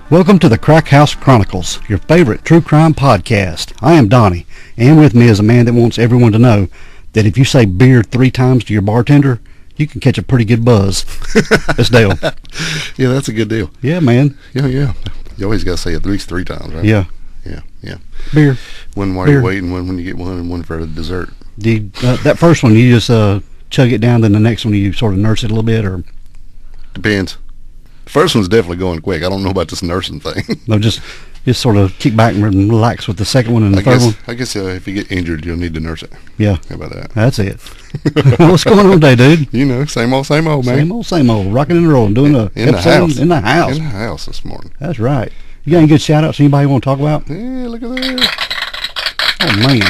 Welcome to the Crack House Chronicles, your favorite true crime podcast. I am Donnie, and with me is a man that wants everyone to know that if you say beer 3 times to your bartender, you can catch a pretty good buzz. That's Dale. Yeah, that's a good deal. Yeah, man. Yeah. You always got to say at least 3 times, right? Yeah. Beer. One while Beer. you're waiting, one when you get one, and one for the dessert. That first one, you just chug it down, then the next one you sort of nurse it a little bit, or... Depends. The first one's definitely going quick. I don't know about this nursing thing. No, just sort of kick back and relax with the second one and the third one. I guess if you get injured, you'll need to nurse it. Yeah. How about that? That's it. What's going on today, dude? You know, same old, man. Same old. Rocking and rolling. Doing a in the episode house. in the house. In the house this morning. That's right. You got any good shout-outs? Anybody you want to talk about? Yeah, look at there. Oh, man.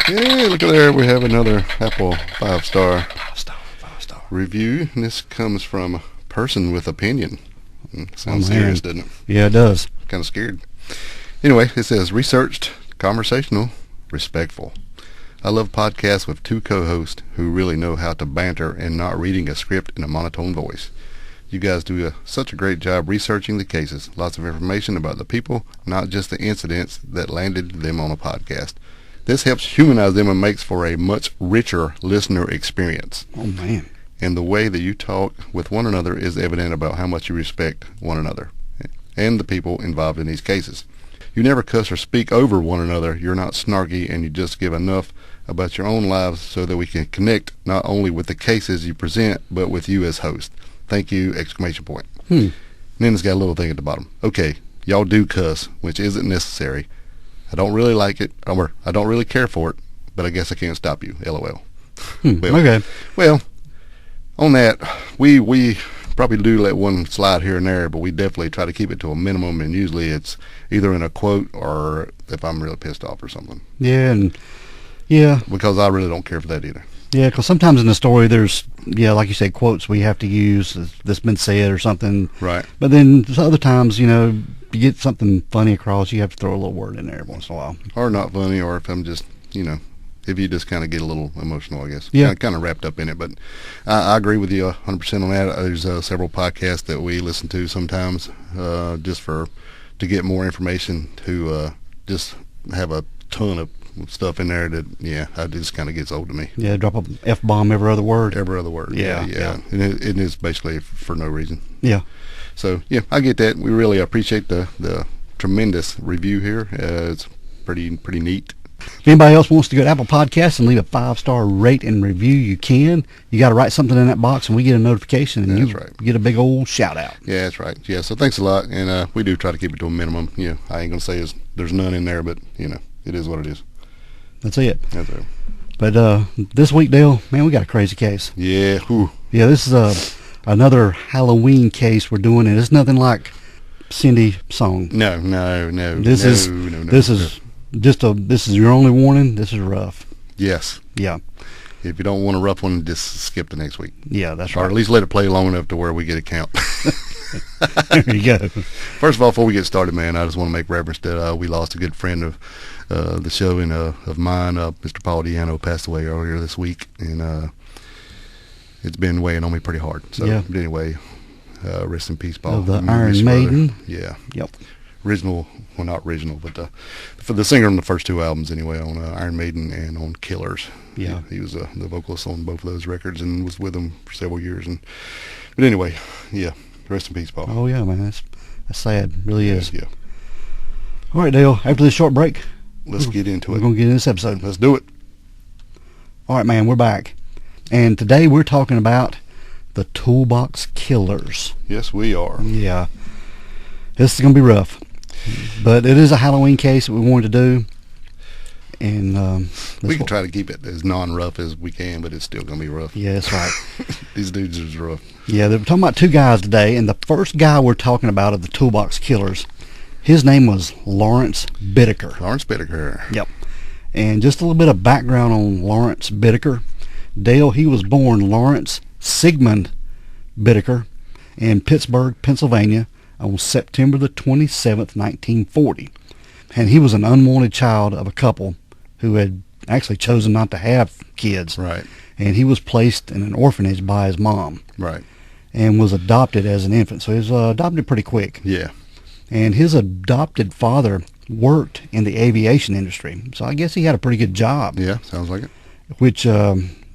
Yeah, look at there. We have another Apple 5-star 5-star review. And this comes from a person with opinion. Sounds man. serious, doesn't it? Yeah, it does. Kind of scared. Anyway, it says, researched, conversational, respectful. I love podcasts with 2 co-hosts who really know how to banter and not reading a script in a monotone voice. You guys do such a great job researching the cases. Lots of information about the people, not just the incidents that landed them on a podcast. This helps humanize them and makes for a much richer listener experience. Oh, man. And the way that you talk with one another is evident about how much you respect one another and the people involved in these cases. You never cuss or speak over one another. You're not snarky, and you just give enough about your own lives so that we can connect not only with the cases you present, but with you as host. Thank you! ! And then it's got a little thing at the bottom. Okay, y'all do cuss, which isn't necessary. I don't really like it, or I don't really care for it, but I guess I can't stop you. LOL. Okay. Well, on that, we probably do let one slide here and there, but we definitely try to keep it to a minimum, and usually it's either in a quote or if I'm really pissed off or something. Yeah. Because I really don't care for that either. Yeah, because sometimes in the story there's, like you said, quotes we have to use that's been said or something. Right. But then other times, you get something funny across, you have to throw a little word in there every once in a while. Or not funny, or if I'm just, if you just kind of get a little emotional, I guess. Yeah. Kind of wrapped up in it. But I agree with you 100% on that. There's several podcasts that we listen to sometimes just to get more information, to just have a ton of stuff in there that, it just kind of gets old to me. Yeah, drop a F-bomb every other word. Every other word. Yeah. And it is basically for no reason. Yeah. So, I get that. We really appreciate the tremendous review here. It's pretty neat. If anybody else wants to go to Apple Podcasts and leave a 5-star rate and review, you can. You got to write something in that box, and we get a notification, and you get a big old shout-out. Yeah, that's right. Yeah, so thanks a lot, and we do try to keep it to a minimum. I ain't going to say there's none in there, but, it is what it is. That's it. That's it. But this week, Dale, man, we got a crazy case. Yeah. Whew. Yeah, this is another Halloween case we're doing, and it's nothing like Cindy song. No. This is your only warning. This is rough. Yes. Yeah. If you don't want a rough one, just skip to next week. Yeah, that's right. Or at least let it play long enough to where we get a count. There you go. First of all, before we get started, man, I just want to make reference that we lost a good friend of the show and of mine. Mr. Paul Diano passed away earlier this week, and it's been weighing on me pretty hard. So, But anyway, rest in peace, Paul. Of the Iron Maiden. Brother. Yeah. Yep. Not original, but for the singer on the first 2 albums anyway, on Iron Maiden and on Killers. Yeah. He was the vocalist on both of those records and was with them for several years. But anyway, rest in peace, Paul. Oh, yeah, man. That's sad. It really is. Yeah. All right, Dale, after this short break, let's get into it. We're going to get into this episode. Let's do it. All right, man, we're back. And today we're talking about the Toolbox Killers. Yes, we are. Yeah. This is going to be rough. But it is a Halloween case that we wanted to do. And we can try to keep it as non-rough as we can, but it's still going to be rough. Yeah, that's right. These dudes are rough. Yeah, we're talking about 2 guys today. And the first guy we're talking about of the Toolbox Killers, his name was Lawrence Bittaker. Lawrence Bittaker. Yep. And just a little bit of background on Lawrence Bittaker. Dale, he was born Lawrence Sigmund Bittaker in Pittsburgh, Pennsylvania on September the 27th, 1940. And he was an unwanted child of a couple who had actually chosen not to have kids. Right. And he was placed in an orphanage by his mom. Right. And was adopted as an infant. So he was adopted pretty quick. Yeah. And his adopted father worked in the aviation industry, so I guess he had a pretty good job. Yeah, sounds like it. Which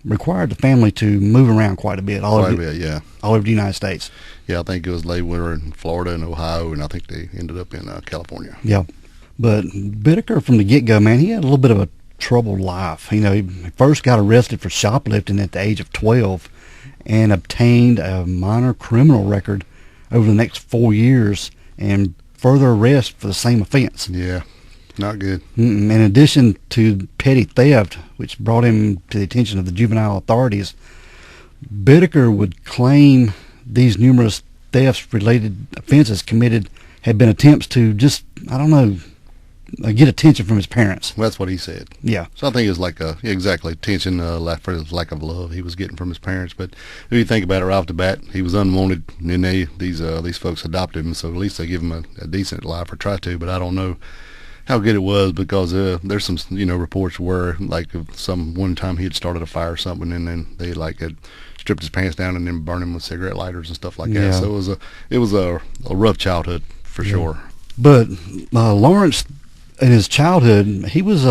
required the family to move around quite a bit, all over the United States. Yeah, I think it was they were in Florida and Ohio, and I think they ended up in California. Yeah, but Bittaker from the get-go, man, he had a little bit of a troubled life. You know, he first got arrested for shoplifting at the age of 12 and obtained a minor criminal record over the next 4 years and further arrest for the same offense. Yeah, not good. In addition to petty theft, which brought him to the attention of the juvenile authorities, Bittaker would claim these numerous thefts-related offenses committed had been attempts to just, get attention from his parents. Well, that's what he said. Yeah. So I think it was like exactly attention, for his lack of love he was getting from his parents. But if you think about it right off the bat, he was unwanted, and these folks adopted him, so at least they give him a decent life, or try to. But I don't know how good it was, because there's some reports where like one time he had started a fire or something, and then they had stripped his pants down and then burned him with cigarette lighters and stuff like that. So it was a rough childhood for sure. But Lawrence, in his childhood, he was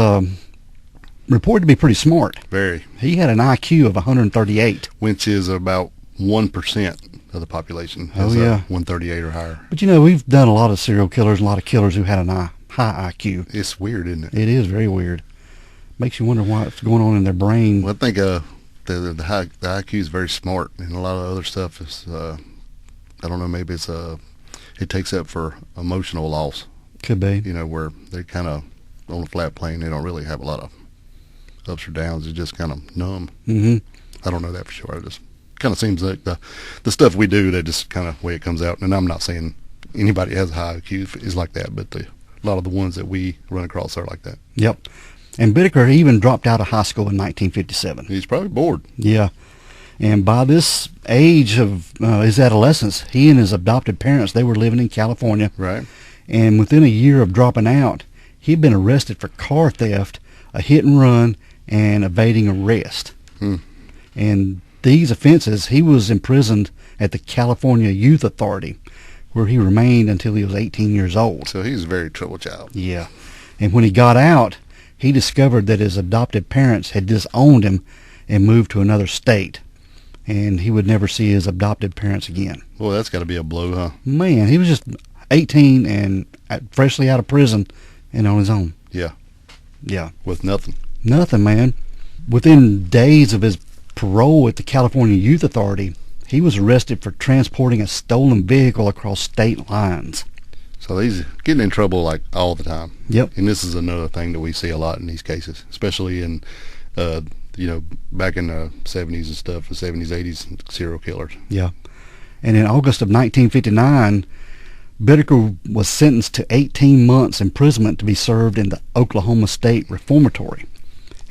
reported to be pretty smart. Very. He had an IQ of 138. Which is about 1% of the population. Oh, yeah. 138 or higher. But, we've done a lot of serial killers, a lot of killers who had a high IQ. It's weird, isn't it? It is very weird. Makes you wonder what's going on in their brain. Well, I think the IQ is very smart, and a lot of other stuff is, I don't know, maybe it takes up for emotional loss. Could be. Where they're kind of on a flat plane. They don't really have a lot of ups or downs. It's just kind of numb. Mm-hmm. I don't know that for sure. It just kind of seems like the stuff we do, that just kind of way it comes out. And I'm not saying anybody has a high IQ is like that, but a lot of the ones that we run across are like that. Yep. And Bittaker even dropped out of high school in 1957. He's probably bored. Yeah. And by this age of his adolescence, he and his adopted parents, they were living in California. Right. And within a year of dropping out, he'd been arrested for car theft, a hit and run, and evading arrest. And these offenses, he was imprisoned at the California Youth Authority, where he remained until he was 18 years old. So he's a very troubled child. Yeah. And when he got out, he discovered that his adopted parents had disowned him and moved to another state. And he would never see his adopted parents again. Well, that's got to be a blow, huh? Man, he was just 18 and freshly out of prison and on his own. Yeah. Yeah. With nothing. Nothing, man. Within days of his parole at the California Youth Authority, he was arrested for transporting a stolen vehicle across state lines. So he's getting in trouble like all the time. Yep. And this is another thing that we see a lot in these cases, especially in, back in the 70s and stuff, the 70s, 80s serial killers. Yeah. And in August of 1959, Bittaker was sentenced to 18 months imprisonment to be served in the Oklahoma State Reformatory.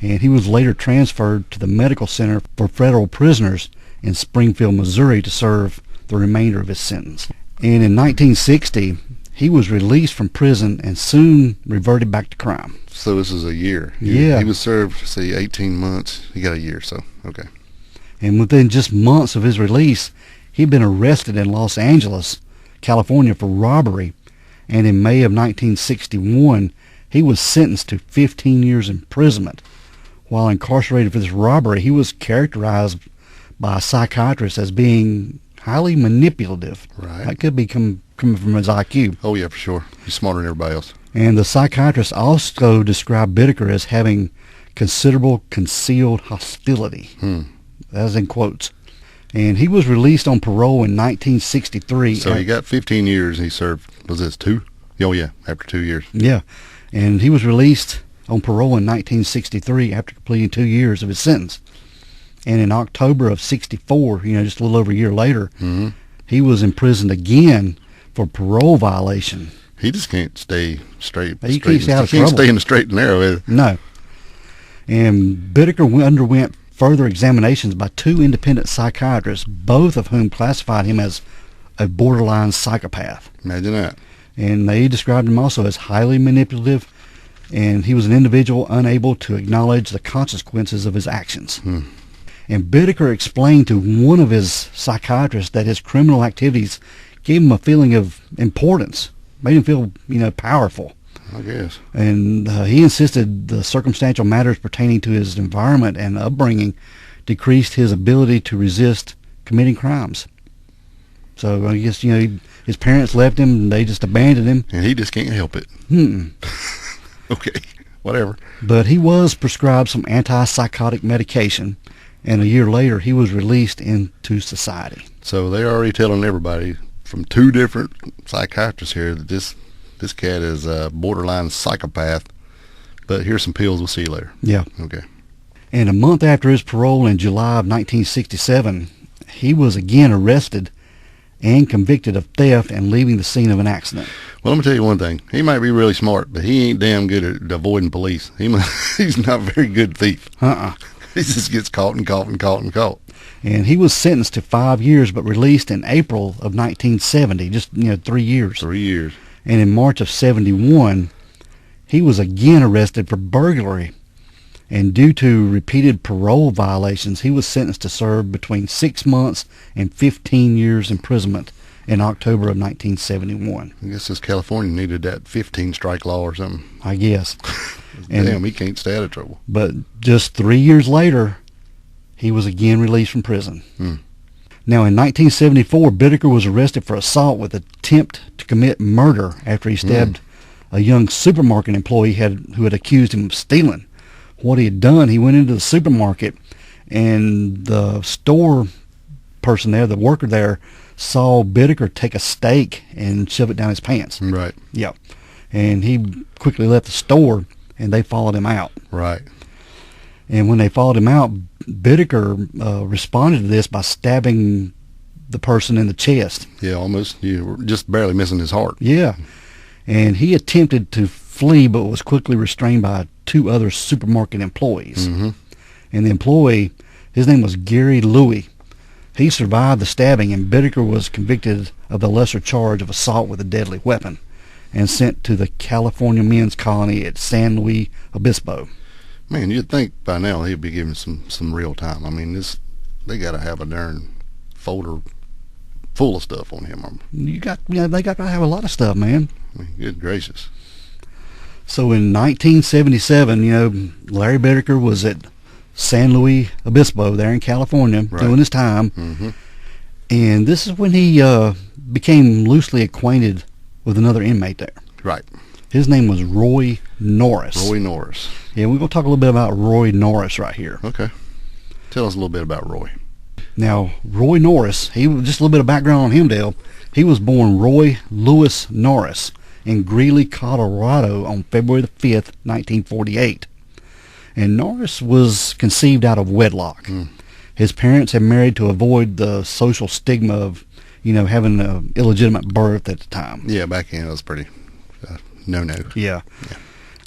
And he was later transferred to the Medical Center for Federal Prisoners in Springfield, Missouri to serve the remainder of his sentence. And in 1960, he was released from prison and soon reverted back to crime. So this is a year. Yeah. He was served, 18 months. He got a year, so, okay. And within just months of his release, he'd been arrested in Los Angeles, California for robbery, and in May of 1961, he was sentenced to 15 years imprisonment. While incarcerated for this robbery, he was characterized by a psychiatrist as being highly manipulative. Right. That could be coming from his IQ. Oh, yeah, for sure. He's smarter than everybody else. And the psychiatrist also described Bittaker as having considerable concealed hostility. That was in quotes. And he was released on parole in 1963. So he got 15 years and he served, was this 2? Oh, yeah, after 2 years. Yeah. And he was released on parole in 1963 after completing 2 years of his sentence. And in October of 64, just a little over a year later, he was imprisoned again for parole violation. He just can't stay straight. He can't stay out of He can't trouble. stay in the straight and narrow, is it? No. And Bittaker underwent further examinations by 2 independent psychiatrists, both of whom classified him as a borderline psychopath. Imagine that. And they described him also as highly manipulative, and he was an individual unable to acknowledge the consequences of his actions. And Bittaker explained to one of his psychiatrists that his criminal activities gave him a feeling of importance made him feel, powerful. I guess. And he insisted the circumstantial matters pertaining to his environment and upbringing decreased his ability to resist committing crimes. So I guess, his parents left him and they just abandoned him. And he just can't help it. Okay, whatever. But he was prescribed some antipsychotic medication, and a year later he was released into society. So they're already telling everybody from 2 different psychiatrists here that this cat is a borderline psychopath. But here's some pills. We'll see you later. Yeah. Okay. And a month after his parole in July of 1967, he was again arrested and convicted of theft and leaving the scene of an accident. Well, let me tell you one thing. He might be really smart, but he ain't damn good at avoiding police. He's not a very good thief. He just gets caught and caught and caught and caught. And he was sentenced to 5 years, but released in April of 1970, just 3 years. 3 years. And in March of 71, he was again arrested for burglary. And due to repeated parole violations, he was sentenced to serve between 6 months and 15 years imprisonment in October of 1971. I guess this California needed that 15-strike law or something. I guess. Damn, he can't stay out of trouble. But just 3 years later, he was again released from prison. Now, in 1974, Bittaker was arrested for assault with attempt to commit murder after he stabbed a young supermarket employee who had accused him of stealing. What he had done, he went into the supermarket, and the store person there, the worker there, saw Bittaker take a steak and shove it down his pants. Right. Yeah. And he quickly left the store, and they followed him out. Right. And when they followed him out, Bittaker responded to this by stabbing the person in the chest. Yeah, almost. You were just barely missing his heart. Yeah. And he attempted to flee, but was quickly restrained by 2 other supermarket employees. And the employee, his name was Gary Louie. He survived the stabbing, and Bittaker was convicted of the lesser charge of assault with a deadly weapon and sent to the California men's colony at San Luis Obispo. Man, you'd think by now he'd be given some real time. I mean, they got to have a darn folder full of stuff on him. They got to have a lot of stuff, man. I mean, good gracious. So in 1977, Larry Bittaker was at San Luis Obispo there in California doing his time. And this is when he became loosely acquainted with another inmate there. Right. His name was Roy Norris. Roy Norris. Yeah, we're going to talk a little bit about Roy Norris right here. Okay. Tell us a little bit about Roy. Now, Roy Norris, just a little bit of background on him, Dale. He was born Roy Lewis Norris in Greeley, Colorado on February the 5th, 1948. And Norris was conceived out of wedlock. His parents had married to avoid the social stigma of, having an illegitimate birth at the time. Yeah, back then it was pretty no-no. Yeah.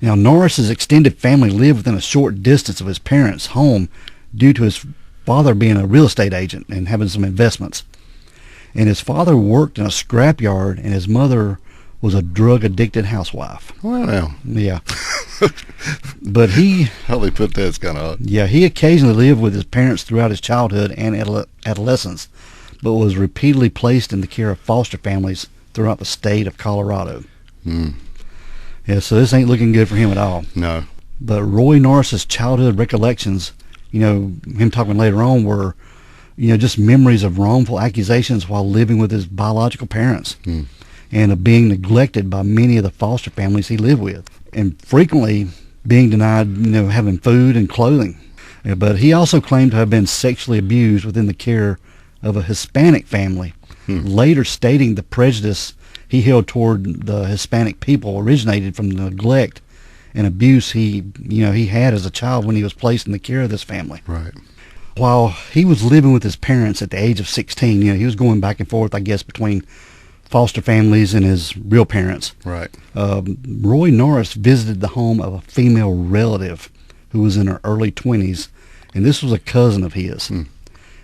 Now, Norris's extended family lived within a short distance of his parents' home due to his father being a real estate agent and having some investments. And his father worked in a scrapyard, and his mother was a drug-addicted housewife. Well, now. Yeah. But how they put that's kind of odd. Yeah, he occasionally lived with his parents throughout his childhood and adolescence, but was repeatedly placed in the care of foster families throughout the state of Colorado. Yeah, so this ain't looking good for him at all. No. But Roy Norris's childhood recollections, him talking later on, were, just memories of wrongful accusations while living with his biological parents and of being neglected by many of the foster families he lived with, and frequently being denied, having food and clothing. Yeah, but he also claimed to have been sexually abused within the care of a Hispanic family, later stating the prejudice he held toward the Hispanic people originated from the neglect and abuse he had as a child when he was placed in the care of this family. Right. While he was living with his parents at the age of 16, he was going back and forth, I guess, between foster families and his real parents. Right. Roy Norris visited the home of a female relative who was in her early 20s, and this was a cousin of his.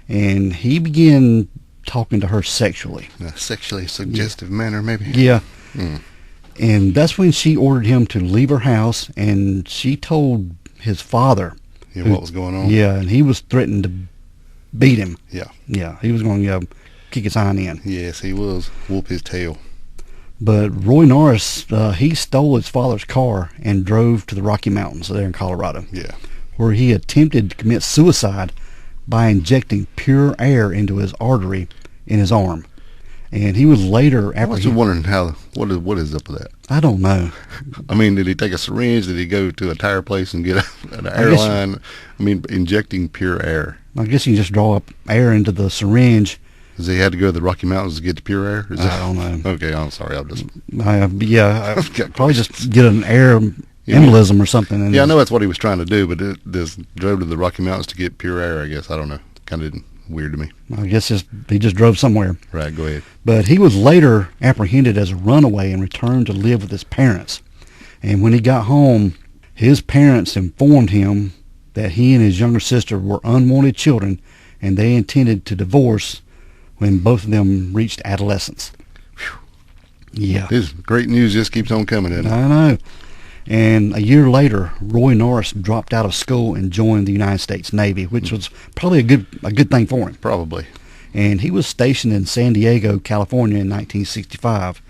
And he began talking to her sexually. In a sexually suggestive manner, maybe? Yeah. And that's when she ordered him to leave her house, and she told his father what was going on. Yeah, and he was threatening to beat him. Yeah. Yeah, he was going to kick his hind end. Yes, he was. Whoop his tail. But Roy Norris, he stole his father's car and drove to the Rocky Mountains there in Colorado, Yeah. where he attempted to commit suicide by injecting pure air into his artery in his arm. And he was later I was just wondering what is up with that? I don't know. I mean, did he take a syringe? Did he go to a tire place and get an airline? I mean, injecting pure air. I guess you can just draw up air into the syringe. Does he had to go to the Rocky Mountains to get the pure air? I don't know. Okay, I'm sorry. I'm just... Probably just get an air embolism or something. And I know that's what he was trying to do, but this drove to the Rocky Mountains to get pure air, I guess. I don't know. Kind of weird to me. I guess he just drove somewhere. Right, go ahead. But he was later apprehended as a runaway and returned to live with his parents. And when he got home, his parents informed him that he and his younger sister were unwanted children, and they intended to divorce when both of them reached adolescence. Whew. Yeah. This great news just keeps on coming, doesn't it? I know. And a year later, Roy Norris dropped out of school and joined the United States Navy, which was probably a good thing for him. Probably. And he was stationed in San Diego, California in 1965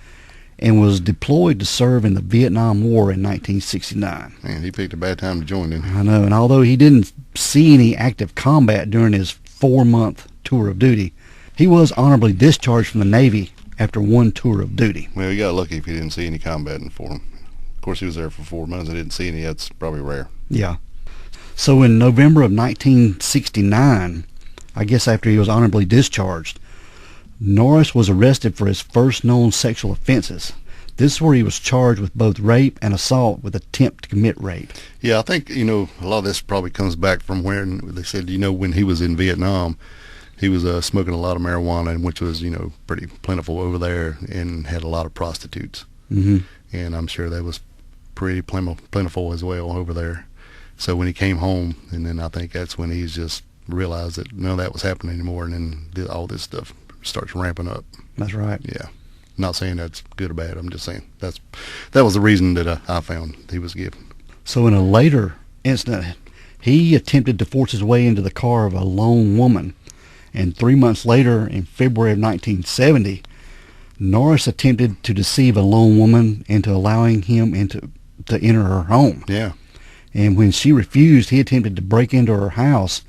and was deployed to serve in the Vietnam War in 1969. Man, he picked a bad time to join, didn't he? I know. And although he didn't see any active combat during his 4-month tour of duty, he was honorably discharged from the Navy after one tour of duty. Well, he got lucky if he didn't see any combat for him. Of course, he was there for 4 months and didn't see any. That's probably rare. Yeah. So in November of 1969, I guess after he was honorably discharged, Norris was arrested for his first known sexual offenses. This is where he was charged with both rape and assault with attempt to commit rape. Yeah, I think, a lot of this probably comes back from when they said, when he was in Vietnam, he was smoking a lot of marijuana, which was, pretty plentiful over there, and had a lot of prostitutes. Mm-hmm. And I'm sure that was pretty plentiful as well over there. So when he came home, and then I think that's when he's just realized that none of that was happening anymore, and then all this stuff starts ramping up. That's right. Yeah. Not saying that's good or bad. I'm just saying that was the reason that I found he was given. So in a later incident, he attempted to force his way into the car of a lone woman. And 3 months later, in February of 1970, Norris attempted to deceive a lone woman into allowing him to enter her home. Yeah. And when she refused, he attempted to break into her house,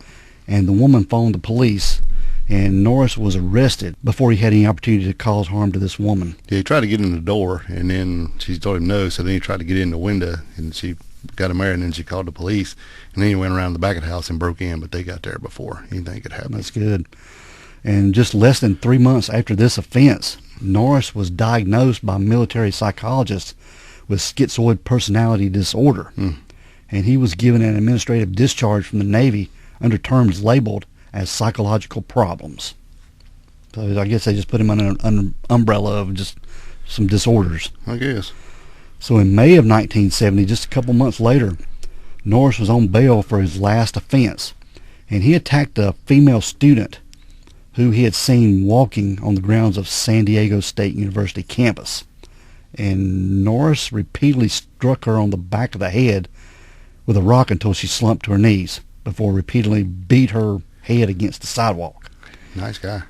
and the woman phoned the police, and Norris was arrested before he had any opportunity to cause harm to this woman. Yeah, he tried to get in the door, and then she told him no, so then he tried to get in the window, and she got him there, and then she called the police, and then he went around the back of the house and broke in, but they got there before anything could happen. That's good. And just less than 3 months after this offense, Norris was diagnosed by military psychologists with schizoid personality disorder. And he was given an administrative discharge from the Navy under terms labeled as psychological problems. So I guess they just put him under an umbrella of just some disorders. I guess. So in May of 1970, just a couple months later, Norris was on bail for his last offense, and he attacked a female student who he had seen walking on the grounds of San Diego State University campus. And Norris repeatedly struck her on the back of the head with a rock until she slumped to her knees before repeatedly beat her head against the sidewalk. Nice guy.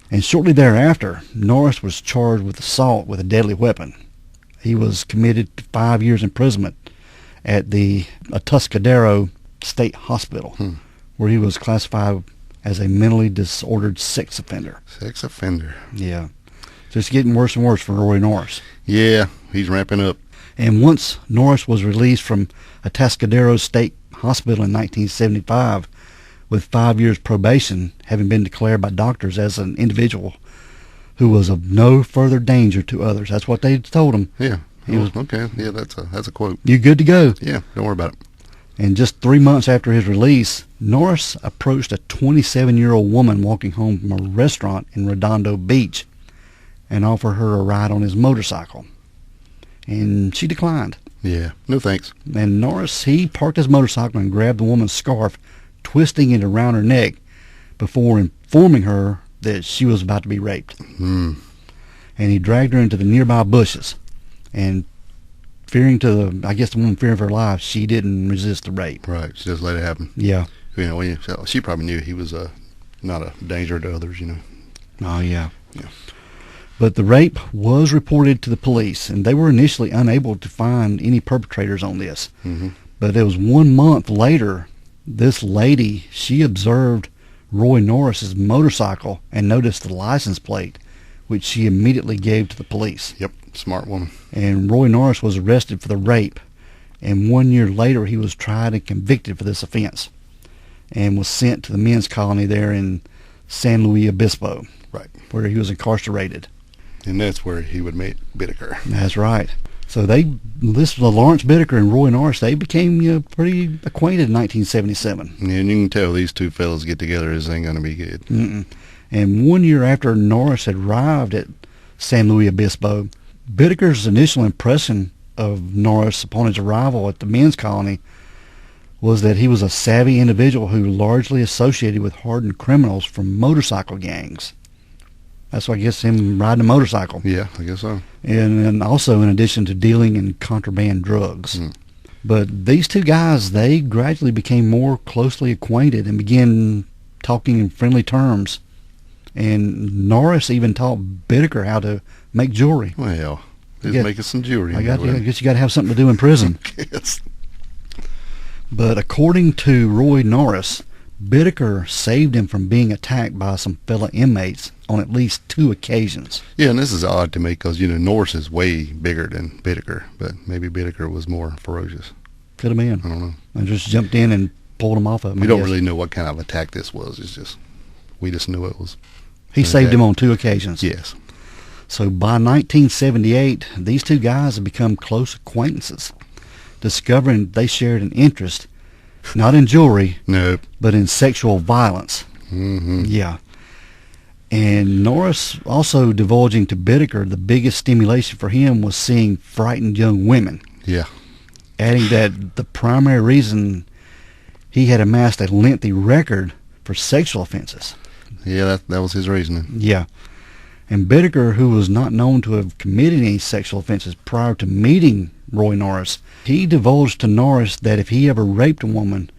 And shortly thereafter, Norris was charged with assault with a deadly weapon. He was committed to 5 years imprisonment at the Atascadero State Hospital, where he was classified as a mentally disordered sex offender. Sex offender. Yeah. Just getting worse and worse for Roy Norris. Yeah, he's ramping up. And once Norris was released from Atascadero State Hospital in 1975 with 5 years probation, having been declared by doctors as an individual who was of no further danger to others. That's what they told him. Yeah. Okay. Yeah, that's a quote. You're good to go. Yeah, don't worry about it. And just 3 months after his release, Norris approached a 27-year-old woman walking home from a restaurant in Redondo Beach and offered her a ride on his motorcycle. And she declined. Yeah, no thanks. And Norris, he parked his motorcycle and grabbed the woman's scarf, twisting it around her neck before informing her that she was about to be raped. And he dragged her into the nearby bushes. And the woman fearing for her life, she didn't resist the rape. Right, she just let it happen. Yeah. She probably knew he was not a danger to others, Oh, yeah. Yeah. But the rape was reported to the police, and they were initially unable to find any perpetrators on this. Mm-hmm. But it was 1 month later, this lady, she observed Roy Norris's motorcycle and noticed the license plate, which she immediately gave to the police. Yep, smart woman. And Roy Norris was arrested for the rape, and 1 year later he was tried and convicted for this offense and was sent to the men's colony there in San Luis Obispo, Right. where he was incarcerated. And that's where he would meet Bittaker. That's right. So Lawrence Bittaker and Roy Norris, they became pretty acquainted in 1977. And you can tell these two fellas get together, this ain't going to be good. Mm-mm. And 1 year after Norris had arrived at San Luis Obispo, Bittaker's initial impression of Norris upon his arrival at the men's colony was that he was a savvy individual who largely associated with hardened criminals from motorcycle gangs. That's what I guess him riding a motorcycle. Yeah, I guess so. And also in addition to dealing in contraband drugs. Mm. But these two guys, they gradually became more closely acquainted and began talking in friendly terms. And Norris even taught Bittaker how to make jewelry. Well, he's Yeah. making some jewelry. I guess you got to have something to do in prison. Yes. But according to Roy Norris, Bittaker saved him from being attacked by some fellow inmates on at least 2 occasions. Yeah, and this is odd to me because, Norris is way bigger than Bittaker, but maybe Bittaker was more ferocious. Could have been. I don't know. And just jumped in and pulled him off of him. We I don't guess. really know what kind of attack this was. We just knew it was. He saved him on 2 occasions. Yes. So by 1978, these two guys had become close acquaintances, discovering they shared an interest, not in jewelry, Nope. but in sexual violence. Mm-hmm. Yeah. And Norris also divulging to Bittaker the biggest stimulation for him was seeing frightened young women, Yeah. adding that the primary reason he had amassed a lengthy record for sexual offenses. Yeah, that was his reasoning. Yeah. And Bittaker, who was not known to have committed any sexual offenses prior to meeting Roy Norris, he divulged to Norris that if he ever raped a woman,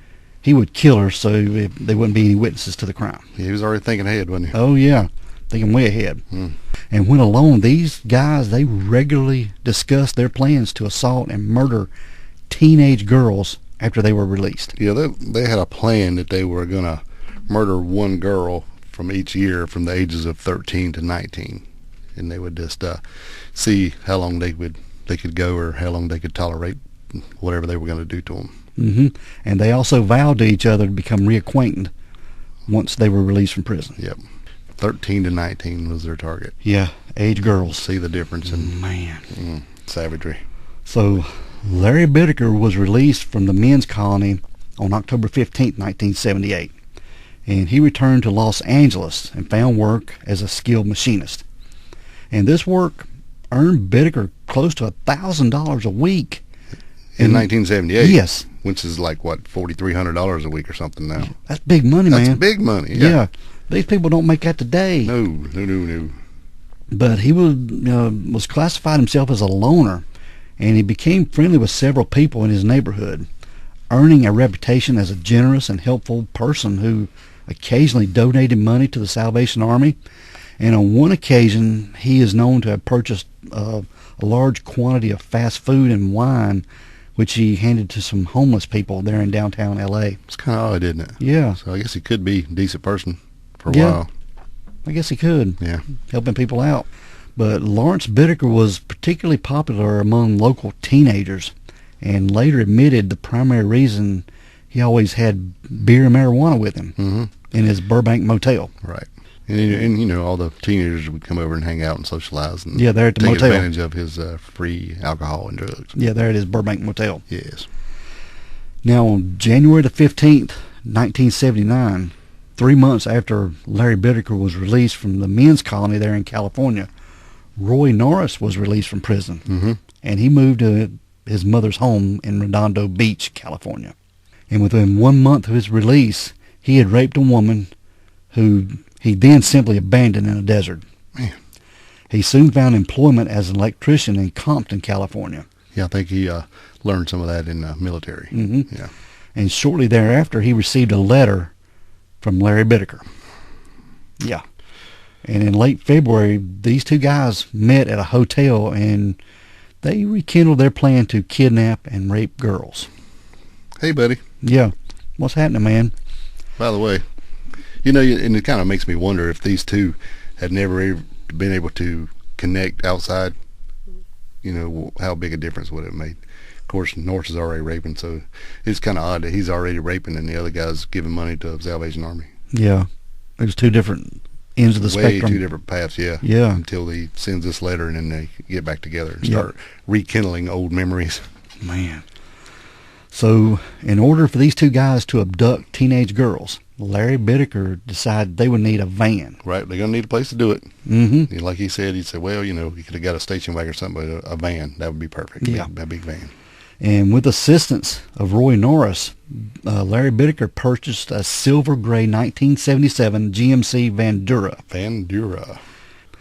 he would kill her so there wouldn't be any witnesses to the crime. Yeah, he was already thinking ahead, wasn't he? Oh, yeah. Thinking way ahead. Mm. And when alone, these guys, they regularly discussed their plans to assault and murder teenage girls after they were released. Yeah, they had a plan that they were going to murder one girl from each year from the ages of 13 to 19. And they would just see how long they could go or how long they could tolerate whatever they were going to do to them. Mm-hmm. And they also vowed to each other to become reacquainted once they were released from prison. Yep. 13 to 19 was their target. Yeah, age girls. See the difference in Man. savagery. So Larry Bittaker was released from the men's colony on October 15th, 1978. And he returned to Los Angeles and found work as a skilled machinist. And this work earned Bittaker close to $1,000 a week. In 1978? Yes. Which is like, what, $4,300 a week or something now. That's big money, man. That's big money, Yeah. These people don't make that today. No. But he was classified himself as a loner, and he became friendly with several people in his neighborhood, earning a reputation as a generous and helpful person who occasionally donated money to the Salvation Army. And on one occasion, he is known to have purchased a large quantity of fast food and wine, which he handed to some homeless people there in downtown L.A. It's kind of odd, isn't it? Yeah. So I guess he could be a decent person for a Yeah. while. I guess he could. Yeah. Helping people out. But Lawrence Bittaker was particularly popular among local teenagers, and later admitted the primary reason he always had beer and marijuana with him in his Burbank motel. Right. And all the teenagers would come over and hang out and socialize and Yeah, there at the take motel. advantage of his free alcohol and drugs. Yeah, there it is, Burbank motel. Yes. Now, on January the 15th, 1979, 3 months after Larry Bittaker was released from the men's colony there in California, Roy Norris was released from prison, and he moved to his mother's home in Redondo Beach, California. And within 1 month of his release, he had raped a woman who he then simply abandoned in a desert. Man. He soon found employment as an electrician in Compton, California. Yeah, I think he learned some of that in the military. Mm-hmm. Yeah. And shortly thereafter, he received a letter from Larry Bittaker. Yeah. And in late February, these two guys met at a hotel, and they rekindled their plan to kidnap and rape girls. Hey, buddy. Yeah. What's happening, man? By the way, and it kind of makes me wonder if these two had never been able to connect outside, how big a difference would it have made. Of course, Norris is already raping, so it's kind of odd that he's already raping and the other guy's giving money to the Salvation Army. Yeah. There's two different ends of the spectrum. Way two different paths, yeah. Yeah. Until he sends this letter and then they get back together and start rekindling old memories. Man. So, in order for these two guys to abduct teenage girls, Larry Bittaker decided they would need a van. Right, they're going to need a place to do it. Mm-hmm. Like he said, well, you could have got a station wagon or something, but a van, that would be perfect. Yeah. A big van. And with assistance of Roy Norris, Larry Bittaker purchased a silver gray 1977 GMC Vandura.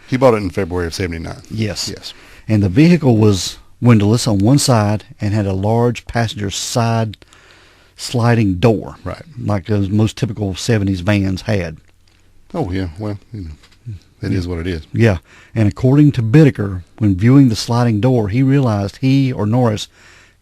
He bought it in February of 79. Yes. And the vehicle was windowless on one side and had a large passenger side sliding door. Right. Like those most typical 70s vans had. Oh, yeah. Well, it is what it is. Yeah. And according to Bittaker, when viewing the sliding door, he realized he or Norris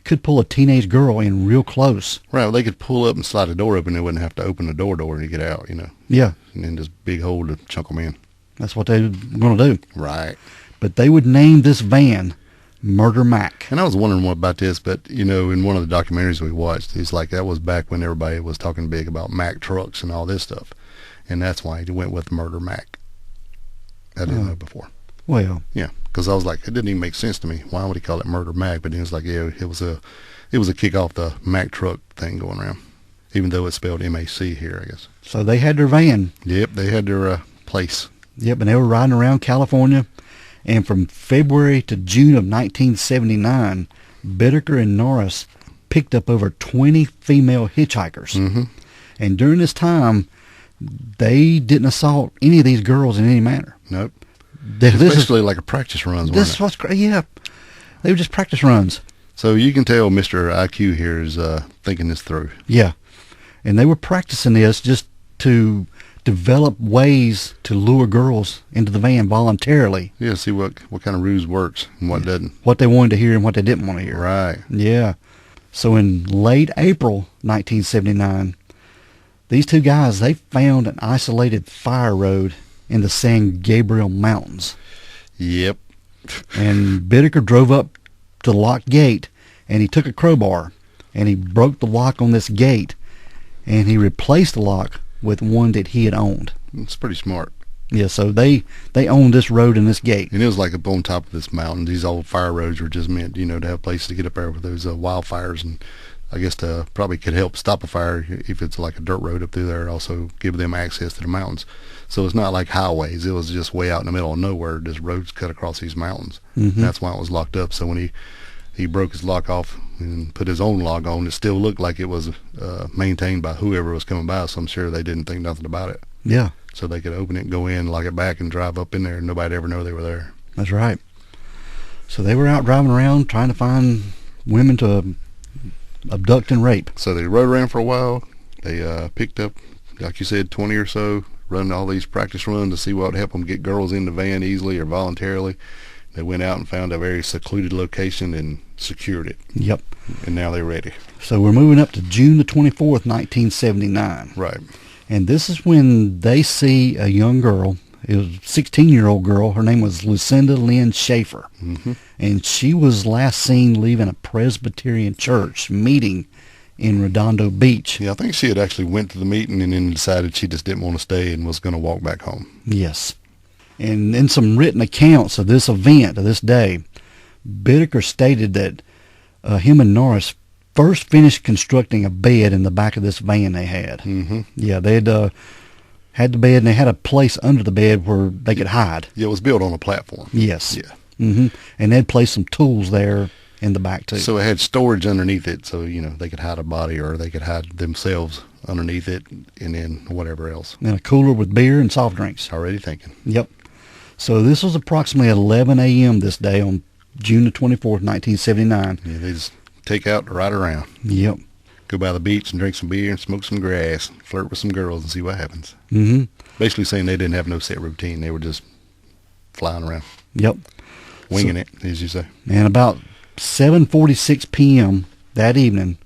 could pull a teenage girl in real close. Right. Well, they could pull up and slide the door open. They wouldn't have to open the door to get out, Yeah. And then this big hole to chunk them in. That's what they were going to do. Right. But they would name this van Murder Mac. And I was wondering what about this, but, in one of the documentaries we watched, it's like that was back when everybody was talking big about Mack trucks and all this stuff. And that's why he went with Murder Mac. I didn't know before. Well. Yeah, because I was like, it didn't even make sense to me. Why would he call it Murder Mac? But then it was like, yeah, it was a kick off the Mack truck thing going around, even though it's spelled M-A-C here, I guess. So they had their van. Yep, they had their place. Yep, and they were riding around California. And from February to June of 1979, Bittaker and Norris picked up over 20 female hitchhikers. Mm-hmm. And during this time, they didn't assault any of these girls in any manner. Nope. Especially like a practice runs. This is what's great. Yeah, they were just practice runs. So you can tell Mr. IQ here is thinking this through. Yeah, and they were practicing this just to develop ways to lure girls into the van voluntarily. Yeah, see what kind of ruse works and what doesn't. What they wanted to hear and what they didn't want to hear. Right. Yeah. So in late April 1979, these two guys, they found an isolated fire road in the San Gabriel Mountains. Yep. And Bittaker drove up to the locked gate, and he took a crowbar, and he broke the lock on this gate, and he replaced the lock with one that he had owned. It's pretty smart. Yeah, so they owned this road and this gate. And it was like up on top of this mountain. These old fire roads were just meant, to have places to get up there with those wildfires, and I guess probably could help stop a fire if it's like a dirt road up through there. Also give them access to the mountains. So it's not like highways. It was just way out in the middle of nowhere. Just roads cut across these mountains. Mm-hmm. That's why it was locked up. So when he broke his lock off and put his own lock on, it still looked like it was maintained by whoever was coming by. So I'm sure they didn't think nothing about it. Yeah. So they could open it, go in, lock it back, and drive up in there, and nobody'd ever know they were there. That's right. So they were out driving around trying to find women to abduct and rape. So they rode around for a while. They picked up, like you said, 20 or so, run all these practice runs to see what would help them get girls in the van easily or voluntarily. They went out and found a very secluded location and secured it. Yep. And now they're ready. So we're moving up to June the 24th, 1979. Right. And this is when they see a young girl. It was a 16-year-old girl. Her name was Lucinda Lynn Schaefer. Mm-hmm. And she was last seen leaving a Presbyterian church meeting in Redondo Beach. Yeah, I think she had actually went to the meeting and then decided she just didn't want to stay and was going to walk back home. Yes. And in some written accounts of this event, of this day, Bittaker stated that him and Norris first finished constructing a bed in the back of this van they had. Mm-hmm. Yeah, they had the bed, and they had a place under the bed where they could hide. Yeah, it was built on a platform. Yes. Yeah. Mm-hmm. And they'd placed some tools there in the back, too. So it had storage underneath it, so, they could hide a body or they could hide themselves underneath it and then whatever else. And a cooler with beer and soft drinks. Already thinking. Yep. So this was approximately 11 a.m. this day on June the 24th, 1979. Yeah, they just take out right around. Yep. go by the beach and drink some beer and smoke some grass, flirt with some girls and see what happens. Mm-hmm. Basically saying they didn't have no set routine. They were just flying around. Yep. Winging it, as you say. And about 7:46 p.m. that evening,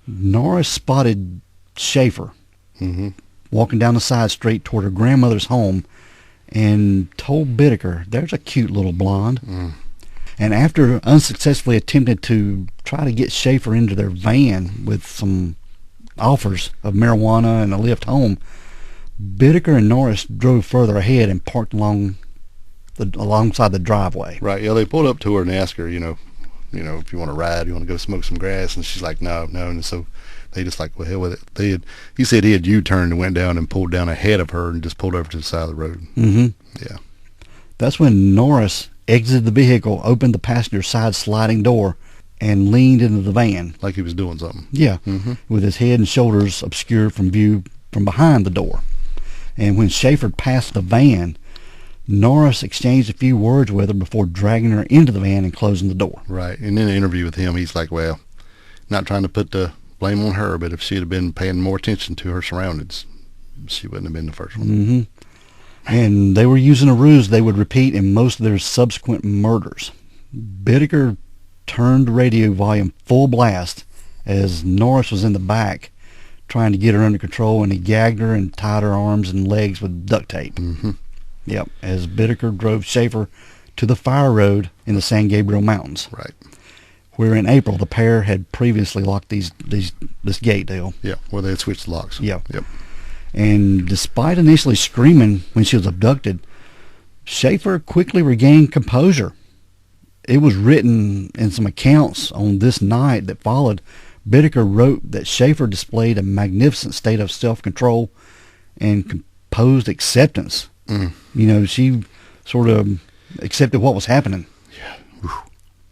Norris spotted Schaefer walking down the side street toward her grandmother's home and told Bittaker, there's a cute little blonde. And after unsuccessfully attempting to try to get Schaefer into their van with some offers of marijuana and a lift home, Bittaker and Norris drove further ahead and parked alongside the driveway. Right, yeah, they pulled up to her and asked her, you know, if you want to ride, you want to go smoke some grass, and she's like, no, and so they just like, well, hell with it. He said he had U-turned and went down and pulled down ahead of her and just pulled over to the side of the road. Yeah. That's when Norris exited the vehicle, opened the passenger side sliding door, and leaned into the van. Like he was doing something. Yeah, with his head and shoulders obscured from view from behind the door. And when Schaefer passed the van, Norris exchanged a few words with her before dragging her into the van and closing the door. Right, and in an interview with him, he's like, well, not trying to put the blame on her, but if she'd have been paying more attention to her surroundings, she wouldn't have been the first one. And they were using a ruse they would repeat in most of their subsequent murders. Bittaker turned the radio volume full blast as Norris was in the back trying to get her under control, and he gagged her and tied her arms and legs with duct tape. Yep, as Bittaker drove Schaefer to the fire road in the San Gabriel Mountains. Right. Where in April the pair had previously locked this gate deal. Yeah, where they had switched the locks. Yeah. Yep. And despite initially screaming when she was abducted, Schaefer quickly regained composure. It was written in some accounts on this night that followed. Bittaker wrote that Schaefer displayed a magnificent state of self-control and composed acceptance. She sort of accepted what was happening. Yeah.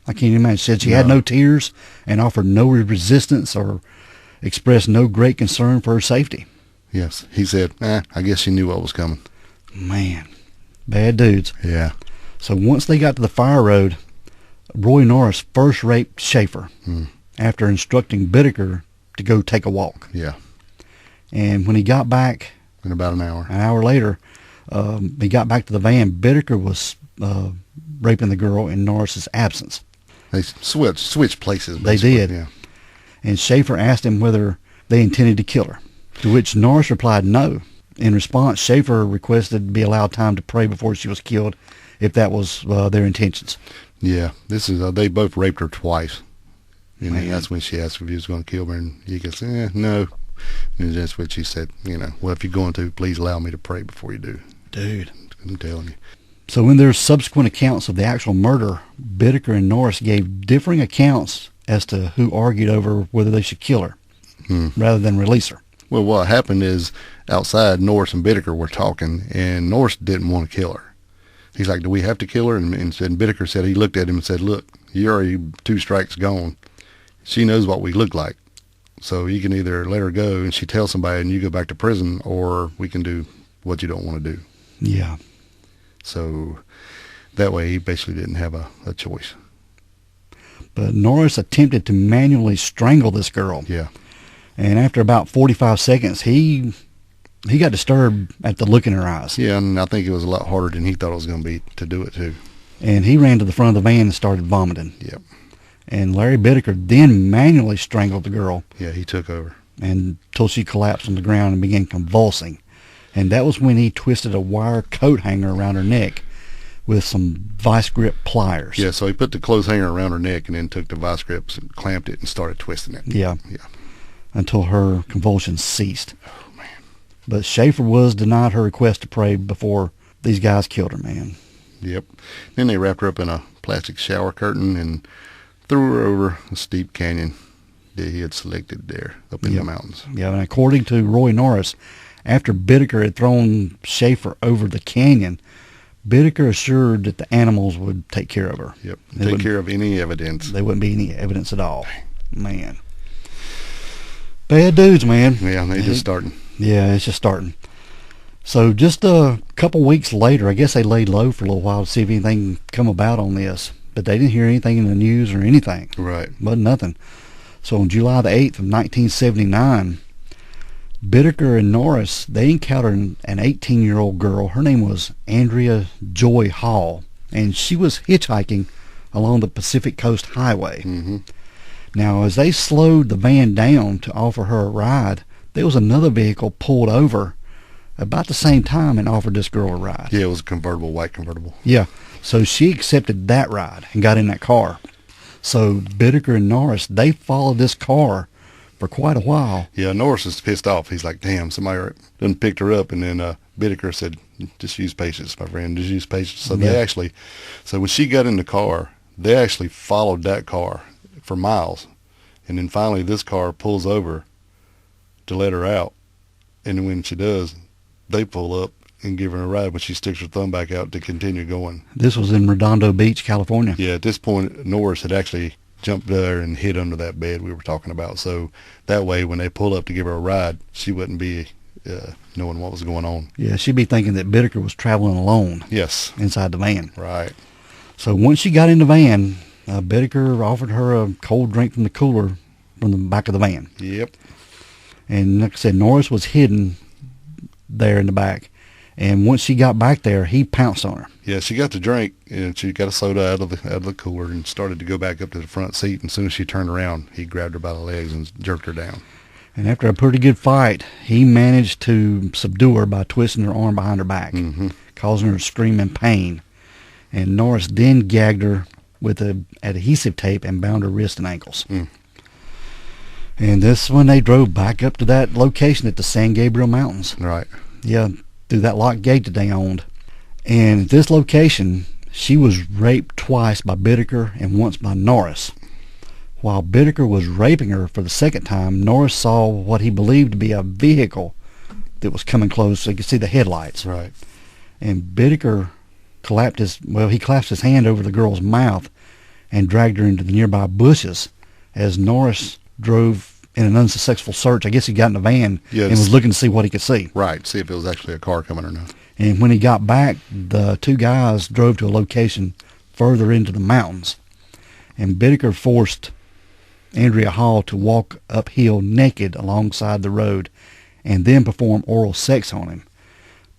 I can't imagine. She said she had no tears and offered no resistance or expressed no great concern for her safety. Yes. He said, I guess she knew what was coming. Man, bad dudes. Yeah. So once they got to the fire road, Roy Norris first raped Schaefer after instructing Bittaker to go take a walk. Yeah. And when he got back... In about an hour later, he got back to the van. Bittaker was raping the girl in Norris's absence. They switched places. They did. Yeah. And Schaefer asked him whether they intended to kill her, to which Norris replied no. In response, Schaefer requested to be allowed time to pray before she was killed, if that was their intentions. Yeah, this is they both raped her twice. And that's when she asked if he was going to kill her, and he goes, no. And that's what she said, well, if you're going to, please allow me to pray before you do. Dude. I'm telling you. So in their subsequent accounts of the actual murder, Bittaker and Norris gave differing accounts as to who argued over whether they should kill her rather than release her. Well, what happened is outside, Norris and Bittaker were talking, and Norris didn't want to kill her. He's like, do we have to kill her? And Bittaker said, he looked at him and said, look, you're already 2 strikes gone. She knows what we look like. So you can either let her go and she tells somebody and you go back to prison, or we can do what you don't want to do. Yeah. So that way he basically didn't have a choice. But Norris attempted to manually strangle this girl. Yeah. And after about 45 seconds, he got disturbed at the look in her eyes. Yeah, and I think it was a lot harder than he thought it was going to be to do it too. And he ran to the front of the van and started vomiting. Yep. And Larry Bittaker then manually strangled the girl. Yeah, he took over. Until she collapsed on the ground and began convulsing. And that was when he twisted a wire coat hanger around her neck with some vice grip pliers. Yeah, so he put the clothes hanger around her neck and then took the vice grips and clamped it and started twisting it. Yeah. Yeah. Until her convulsions ceased. Oh, man. But Schaefer was denied her request to pray before these guys killed her, man. Yep. Then they wrapped her up in a plastic shower curtain and threw her over a steep canyon that he had selected there up in the mountains. Yeah, and according to Roy Norris, after Bittaker had thrown Schaefer over the canyon, Bittaker assured that the animals would take care of her. Yep. Take care of any evidence. There wouldn't be any evidence at all. Man. Bad dudes, man. Yeah, they just starting. Yeah, it's just starting. So just a couple weeks later, I guess they laid low for a little while to see if anything come about on this. But they didn't hear anything in the news or anything. Right. But nothing. So on July the 8th of 1979, Bittaker and Norris, they encountered an 18-year-old girl. Her name was Andrea Joy Hall, and she was hitchhiking along the Pacific Coast Highway. Mm-hmm. Now, as they slowed the van down to offer her a ride, there was another vehicle pulled over about the same time and offered this girl a ride. Yeah, it was a convertible, white convertible. Yeah, so she accepted that ride and got in that car. So Bittaker and Norris, they followed this car for quite a while. Yeah, Norris is pissed off. He's like, damn, somebody done picked her up. And then Bittaker said, just use patience, my friend, just use patience. So they actually, so when she got in the car, they actually followed that car for miles. And then finally this car pulls over to let her out. And when she does, they pull up and give her a ride, but she sticks her thumb back out to continue going. This was in Redondo Beach, California. Yeah, at this point, Norris had actually jumped there and hid under that bed we were talking about. So that way, when they pull up to give her a ride, she wouldn't be knowing what was going on. Yeah, she'd be thinking that Bittaker was traveling alone. Yes. Inside the van. Right. So once she got in the van, Bittaker offered her a cold drink from the cooler from the back of the van. Yep. And like I said, Norris was hidden there in the back. And once she got back there, he pounced on her. Yeah, she got the drink, and she got a soda out of the cooler and started to go back up to the front seat. And as soon as she turned around, he grabbed her by the legs and jerked her down. And after a pretty good fight, he managed to subdue her by twisting her arm behind her back, causing her to scream in pain. And Norris then gagged her with adhesive tape and bound her wrists and ankles. And this is when they drove back up to that location at the San Gabriel Mountains. Right. Yeah, through that locked gate that they owned. And at this location, she was raped twice by Bittaker and once by Norris. While Bittaker was raping her for the second time, Norris saw what he believed to be a vehicle that was coming close, so he could see the headlights. Right. And Bittaker clapped his hand over the girl's mouth and dragged her into the nearby bushes as Norris drove in an unsuccessful search. I guess he got in the van and was looking to see what he could see. Right, see if it was actually a car coming or not. And when he got back, the two guys drove to a location further into the mountains. And Bittaker forced Andrea Hall to walk uphill naked alongside the road and then perform oral sex on him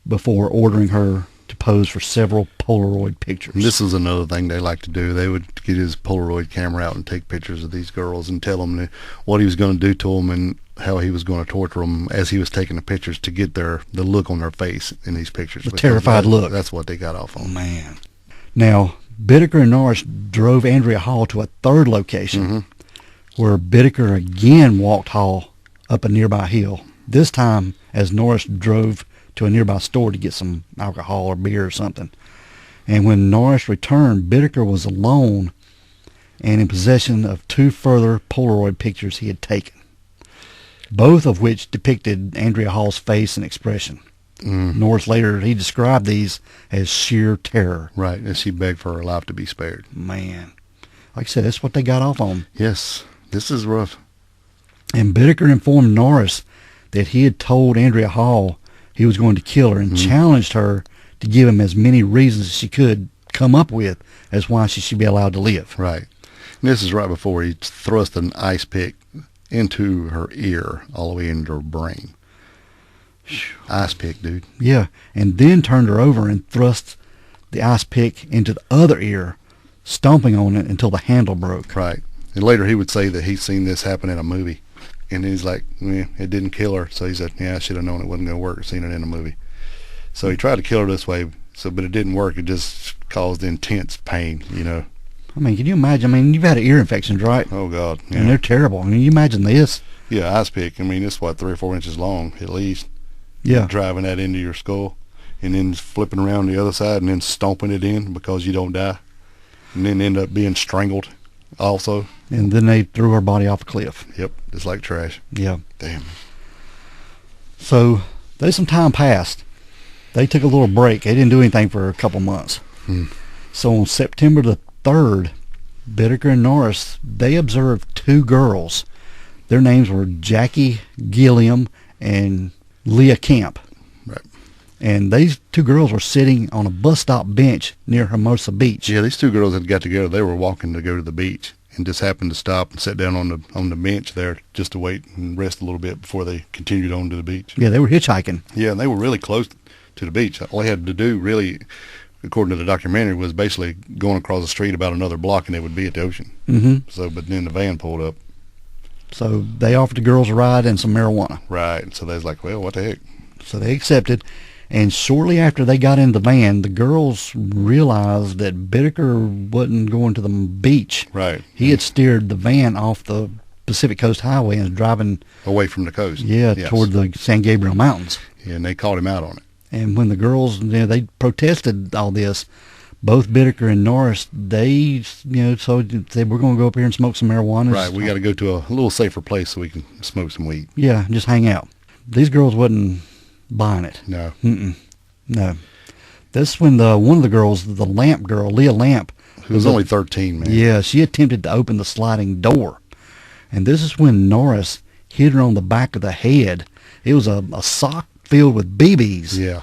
before ordering her to pose for several Polaroid pictures. And this is another thing they like to do. They would get his Polaroid camera out and take pictures of these girls and tell them what he was going to do to them and how he was going to torture them as he was taking the pictures to get the look on their face in these pictures. The terrified look. That's what they got off on. Man. Now, Bittaker and Norris drove Andrea Hall to a third location where Bittaker again walked Hall up a nearby hill, this time as Norris drove to a nearby store to get some alcohol or beer or something. And when Norris returned, Bittaker was alone and in possession of two further Polaroid pictures he had taken, both of which depicted Andrea Hall's face and expression. Norris later, he described these as sheer terror. Right, as she begged for her life to be spared. Man. Like I said, that's what they got off on. Yes, this is rough. And Bittaker informed Norris that he had told Andrea Hall he was going to kill her and challenged her to give him as many reasons as she could come up with as why she should be allowed to live. Right. And this is right before he thrust an ice pick into her ear all the way into her brain. Ice pick, dude. Yeah, and then turned her over and thrust the ice pick into the other ear, stomping on it until the handle broke. Right. And later he would say that he's seen this happen in a movie. And he's like, it didn't kill her. So he said, I should have known it wasn't going to work. I've seen it in a movie. So he tried to kill her this way, but it didn't work. It just caused intense pain, I mean, can you imagine? I mean, you've had ear infections, right? Oh, God. Yeah. And they're terrible. I mean, you imagine this. Yeah, ice pick. I mean, it's 3 or 4 inches long, at least. Yeah. Driving that into your skull and then flipping around the other side and then stomping it in because you don't die. And then end up being strangled also. And then they threw her body off a cliff. Yep, just like trash. Yeah. Damn. So, there's some time passed. They took a little break. They didn't do anything for a couple months. So on September the 3rd, Bittaker and Norris, they observed two girls. Their names were Jackie Gilliam and Leah Camp. Right. And these two girls were sitting on a bus stop bench near Hermosa Beach. Yeah, these two girls had got together. They were walking to go to the beach. and just happened to stop and sat down on the bench there just to wait and rest a little bit before they continued on to the beach. Yeah, they were hitchhiking. Yeah, and they were really close to the beach. All they had to do, really, according to the documentary, was basically going across the street about another block and they would be at the ocean. Mm-hmm. So, but then the van pulled up. So they offered the girls a ride and some marijuana. Right. So they was like, well, what the heck? So they accepted. And shortly after they got in the van, the girls realized that Bittaker wasn't going to the beach. Right. He had steered the van off the Pacific Coast Highway and was driving away from the coast. Yeah, yes. Toward the San Gabriel Mountains. Yeah, and they called him out on it. And when the girls, they protested all this, both Bittaker and Norris, they, so they were going to go up here and smoke some marijuana. Right, we got to go to a little safer place so we can smoke some weed. Yeah, just hang out. These girls wasn't buying it. No. No. This is when one of the girls, the Lamp girl, Leah Lamp, who was only 13, man. Yeah, she attempted to open the sliding door. And this is when Norris hit her on the back of the head. It was a sock filled with BBs. Yeah.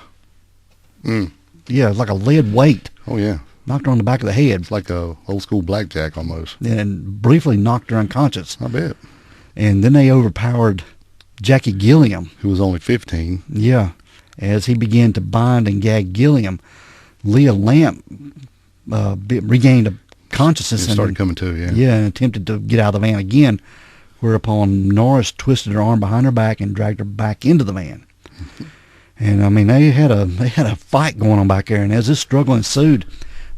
Yeah, like a lead weight. Oh, yeah. Knocked her on the back of the head. It's like a old school blackjack almost. And briefly knocked her unconscious. I bet. And then they overpowered Jackie Gilliam. Who was only 15. Yeah. As he began to bind and gag Gilliam, Leah Lamp regained a consciousness. It started coming to, yeah. Yeah, and attempted to get out of the van again, whereupon Norris twisted her arm behind her back and dragged her back into the van. And, I mean, they had a fight going on back there. And as this struggle ensued,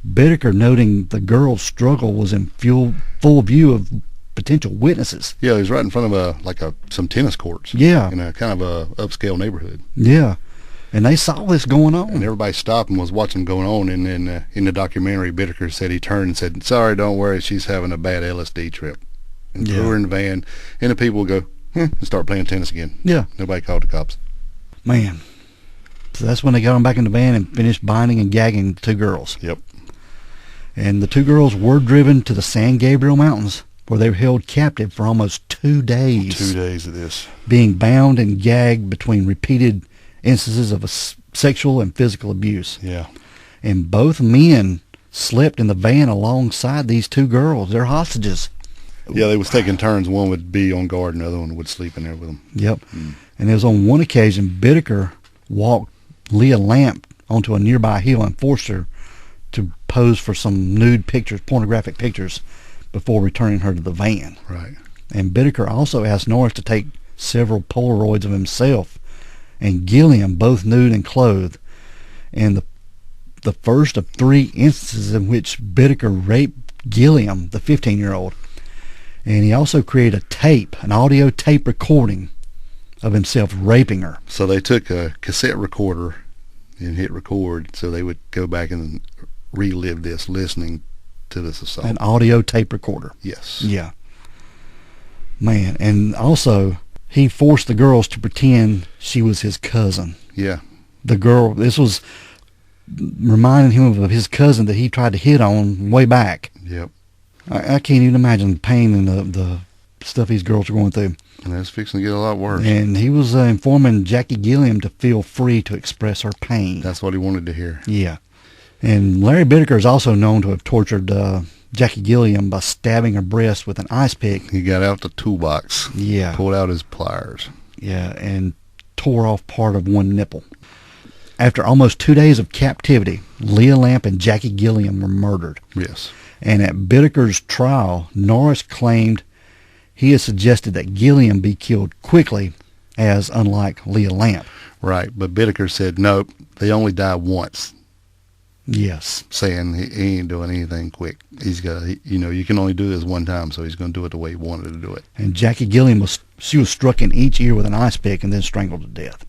Bittaker, noting the girl's struggle was in full view of potential witnesses. Yeah, he was right in front of some tennis courts. Yeah. In a kind of a upscale neighborhood. Yeah. And they saw this going on. And everybody stopped and was watching going on. And then in the documentary, Bittaker said he turned and said, "Sorry, don't worry, she's having a bad LSD trip." And threw her in the van. And the people would go, and start playing tennis again. Yeah. Nobody called the cops. Man. So that's when they got them back in the van and finished binding and gagging the two girls. Yep. And the two girls were driven to the San Gabriel Mountains, where they were held captive for almost 2 days. 2 days of this. Being bound and gagged between repeated instances of sexual and physical abuse. Yeah. And both men slept in the van alongside these two girls. They're hostages. Yeah, they was taking turns. One would be on guard and the other one would sleep in there with them. Yep. And it was on one occasion, Bittaker walked Leah Lamp onto a nearby hill and forced her to pose for some nude pictures, pornographic pictures, before returning her to the van. Right. And Bittaker also asked Norris to take several Polaroids of himself and Gilliam, both nude and clothed. And the first of 3 instances in which Bittaker raped Gilliam, the 15-year-old. And he also created an audio tape recording of himself raping her. So they took a cassette recorder and hit record so they would go back and relive this, listening to this assault. An audio tape recorder. Yes. Yeah. Man, and also he forced the girls to pretend she was his cousin. Yeah. The girl, this was reminding him of his cousin that he tried to hit on way back. Yep. I can't even imagine the pain and the stuff these girls are going through. And that's fixing to get a lot worse. And he was informing Jackie Gilliam to feel free to express her pain. That's what he wanted to hear. Yeah. And Larry Bittaker is also known to have tortured Jackie Gilliam by stabbing her breast with an ice pick. He got out the toolbox. Yeah. Pulled out his pliers. Yeah, and tore off part of one nipple. After almost 2 days of captivity, Leah Lamp and Jackie Gilliam were murdered. Yes. And at Bittaker's trial, Norris claimed he had suggested that Gilliam be killed quickly, as unlike Leah Lamp. Right, but Bittaker said, nope, they only die once. Yes. Saying he ain't doing anything quick. He's got, you can only do this one time, so he's going to do it the way he wanted to do it. And Jackie Gilliam was struck in each ear with an ice pick and then strangled to death.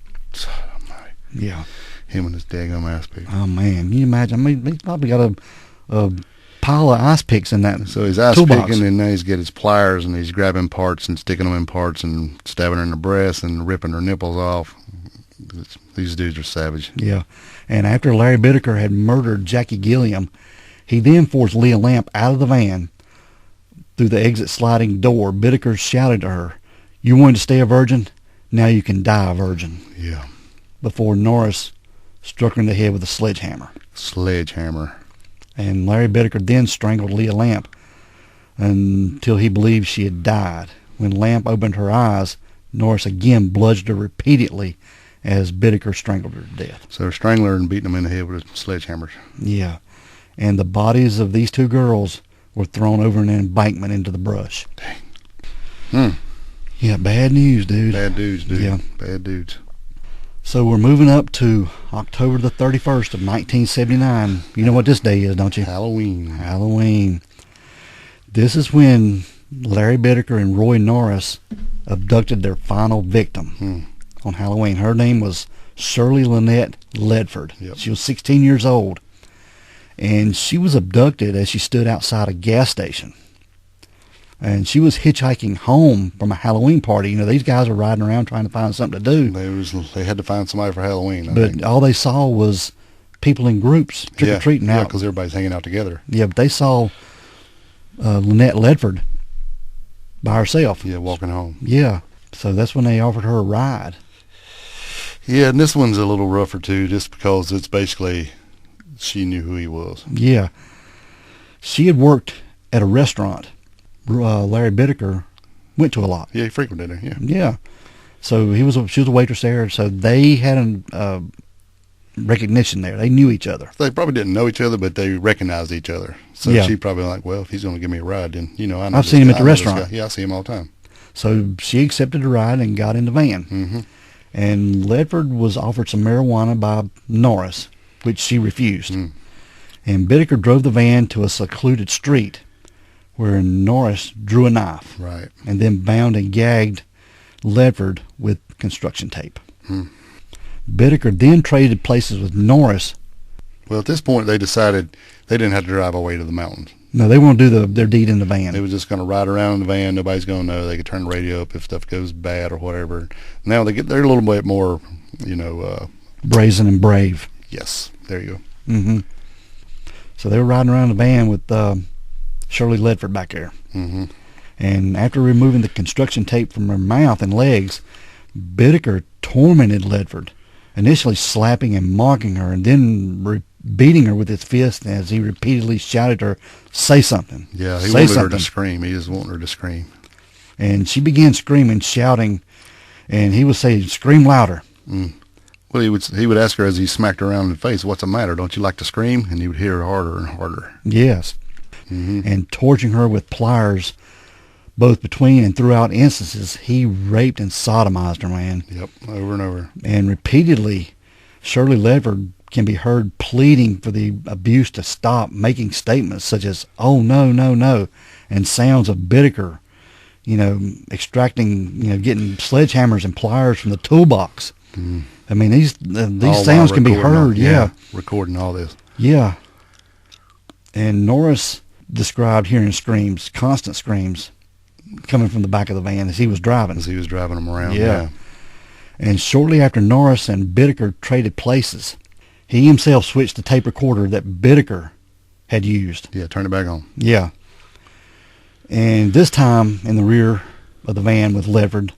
Oh, my. Yeah. Him and his daggum ice pick. Oh, man. Can you imagine? I mean, he's probably got a pile of ice picks in that So he's ice toolbox. picking, and now he's got his pliers, and he's grabbing parts and sticking them in parts and stabbing her in the breast and ripping her nipples off. These dudes are savage. Yeah. And after Larry Bittaker had murdered Jackie Gilliam, he then forced Leah Lamp out of the van through the exit sliding door. Bittaker shouted to her, "You wanted to stay a virgin? Now you can die a virgin." Yeah. Before Norris struck her in the head with a sledgehammer. Sledgehammer. And Larry Bittaker then strangled Leah Lamp until he believed she had died. When Lamp opened her eyes, Norris again bludgeoned her repeatedly as Bittaker strangled her to death. So strangling her and beating them in the head with sledgehammers. Yeah. And the bodies of these two girls were thrown over an embankment into the brush. Dang. Yeah, bad news, dude. Bad dudes, dude. Yeah. Bad dudes. So we're moving up to October the 31st of 1979. You know what this day is, don't you? Halloween. This is when Larry Bittaker and Roy Norris abducted their final victim on Halloween. Her name was Shirley Lynette Ledford. Yep. She was 16 years old, and she was abducted as she stood outside a gas station. And she was hitchhiking home from a Halloween party. You know, these guys are riding around trying to find something to do. They had to find somebody for Halloween. I But think. all they saw was people in groups trick-or-treating Yeah, out. because everybody's hanging out together. Yeah, but they saw Lynette Ledford by herself. Yeah, walking home. Yeah, so that's when they offered her a ride. Yeah, and this one's a little rougher, too, just because it's basically she knew who he was. Yeah. She had worked at a restaurant Larry Bittaker went to a lot. Yeah, he frequented her, yeah. Yeah. So she was a waitress there, so they had a recognition there. They knew each other. They probably didn't know each other, but they recognized each other. So Yeah. she probably like, well, if he's going to give me a ride, then, I know I've seen him at the I know this restaurant. guy. Yeah, I see him all the time. So she accepted the ride and got in the van. Mm-hmm. And Ledford was offered some marijuana by Norris, which she refused. And Bittaker drove the van to a secluded street where Norris drew a knife Right. and then bound and gagged Ledford with construction tape. Bittaker then traded places with Norris. Well, at this point, they decided they didn't have to drive all the way to the mountains. No, they won't do their deed in the van. They were just going to ride around in the van. Nobody's going to know. They could turn the radio up if stuff goes bad or whatever. Now they're a little bit more, Brazen and brave. yes, there you go. So they were riding around the van with Shirley Ledford back there. And after removing the construction tape from her mouth and legs, Bittaker tormented Ledford, initially slapping and mocking her, and then beating her with his fist as he repeatedly shouted to her, "Say something." Yeah, he Say wanted her something. to scream. He just wanted her to scream. And she began screaming, shouting, and he would say, "Scream louder." Well, he would ask her as he smacked her around in the face, "What's the matter? Don't you like to scream?" And he would hear her harder and harder. Yes. And torturing her with pliers, both between and throughout instances, he raped and sodomized her, man. Yep, over and over. And repeatedly, Shirley Ledford can be heard pleading for the abuse to stop, making statements such as, "Oh, no, no, no," and sounds of Bittaker, extracting, getting sledgehammers and pliers from the toolbox. I mean, these All sounds while can be recording heard, yeah. Recording all this. Yeah. And Norris described hearing screams, constant screams, coming from the back of the van as he was driving. As he was driving them around. Yeah. And shortly after Norris and Bittaker traded places, he himself switched the tape recorder that Bittaker had used. Yeah, turn it back on. Yeah. And this time, in the rear of the van with Ledford,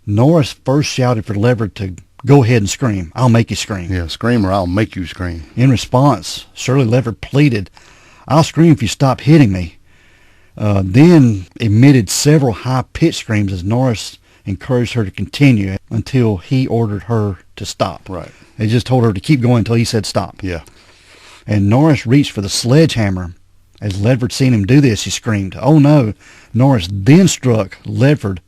Norris first shouted for Ledford to go ahead and scream. "I'll make you scream." Yeah, scream or I'll make you scream. In response, Shirley Ledford pleaded, "I'll scream if you stop hitting me." Then emitted several high-pitched screams as Norris encouraged her to continue until he ordered her to stop. Right. He just told her to keep going until he said stop. Yeah. And Norris reached for the sledgehammer. As Ledford seen him do this, she screamed, "Oh no!" Norris then struck Ledford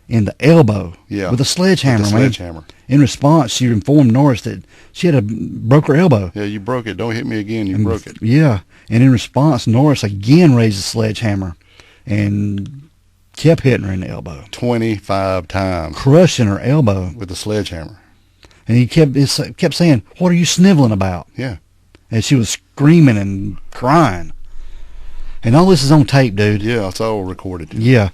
in the elbow with a sledgehammer. With a sledgehammer. In response, she informed Norris that she had broke her elbow. Yeah, you broke it. Don't hit me again. You broke it. Yeah. And in response, Norris again raised the sledgehammer and kept hitting her in the elbow. 25 times. Crushing her elbow. With the sledgehammer. And he kept saying, "What are you sniveling about?" Yeah. And she was screaming and crying. And all this is on tape, dude. Yeah, it's all recorded. Yeah.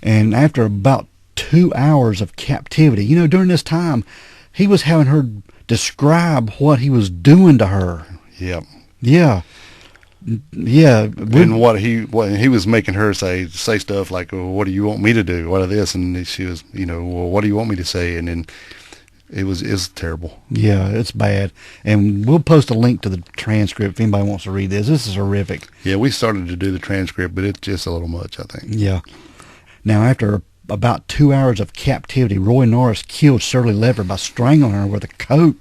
And after about 2 hours of captivity, during this time, he was having her describe what he was doing to her. Yep. Yeah. Yeah. And what he was making her say stuff like, "Well, what do you want me to do? What of this?" And she was, "Well, what do you want me to say?" And then It's terrible. Yeah, it's bad. And we'll post a link to the transcript if anybody wants to read this. This is horrific. Yeah, we started to do the transcript, but it's just a little much, I think. Yeah. Now, after about 2 hours of captivity, Roy Norris killed Shirley Leverett by strangling her with a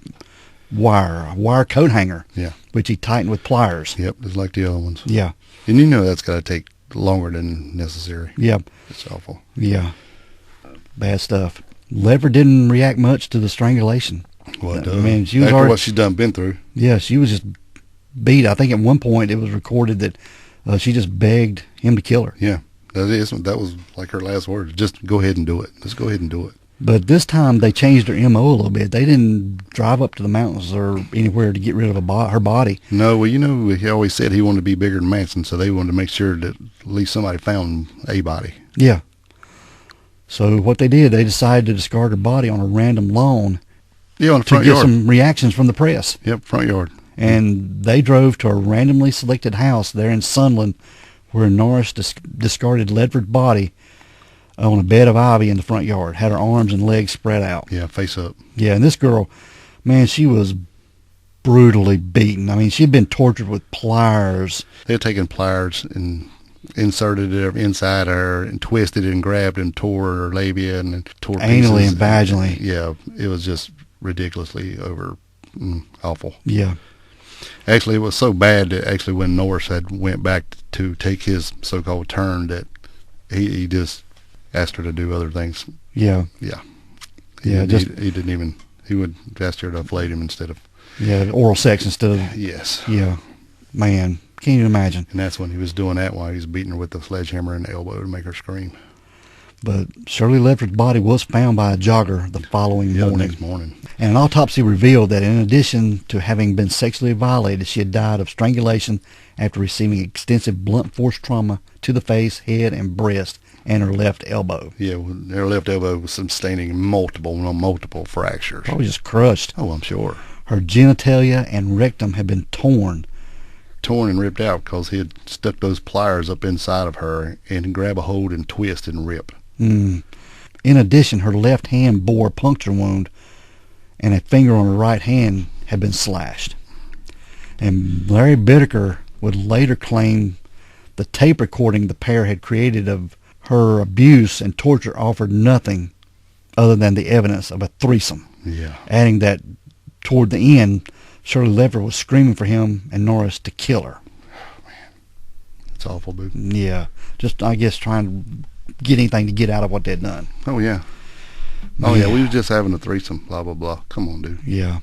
wire coat hanger, which he tightened with pliers. Yep, just like the other ones. Yeah. And you know that's got to take longer than necessary. Yeah. It's awful. Yeah. Bad stuff. Leverett didn't react much to the strangulation. Well, I mean, she was after what she's been through. Yeah, she was just beat. I think at one point it was recorded that she just begged him to kill her. Yeah, that was like her last words. Just go ahead and do it. Just go ahead and do it. But this time they changed their MO a little bit. They didn't drive up to the mountains or anywhere to get rid of her body. No, well, you know, he always said he wanted to be bigger than Manson, so they wanted to make sure that at least somebody found a body. Yeah. So what they did, they decided to discard her body on a random lawn. Yeah, on the front yard. To get some reactions from the press. Yep, front yard. And they drove to a randomly selected house there in Sunderland where Norris discarded Ledford's body on a bed of ivy in the front yard, had her arms and legs spread out. Yeah, face up. Yeah, and this girl, man, she was brutally beaten. I mean, she'd been tortured with pliers. They had taken pliers and inserted it inside her and twisted it and grabbed and tore her labia and tore anally pieces. And vaginally. Yeah, it was just ridiculously awful. Yeah. Actually, it was so bad that actually when Norris had went back to take his so-called turn that he just asked her to do other things. Yeah. Yeah. He didn't even, he would ask her to flay him instead of. Yeah, oral sex instead of. Yes. Yeah. Man, can't you imagine? And that's when he was doing that while he was beating her with the sledgehammer and the elbow to make her scream. But Shirley Ledford's body was found by a jogger the following morning. The next morning. And an autopsy revealed that in addition to having been sexually violated, she had died of strangulation after receiving extensive blunt force trauma to the face, head, and breast, and her left elbow. Yeah, her left elbow was sustaining multiple fractures. Probably just crushed. Oh, I'm sure. Her genitalia and rectum had been torn and ripped out because he had stuck those pliers up inside of her and grab a hold and twist and rip. In addition, her left hand bore a puncture wound, and a finger on her right hand had been slashed. And Larry Bittaker would later claim the tape recording the pair had created of her abuse and torture offered nothing other than the evidence of a threesome. Yeah. Adding that toward the end, Shirley Leverett was screaming for him and Norris to kill her. Oh, man. It's awful, dude. Yeah. Just, I guess, trying to get anything to get out of what they'd done. Oh, yeah. Oh, yeah, we were just having a threesome, blah, blah, blah. Come on, dude. Yeah.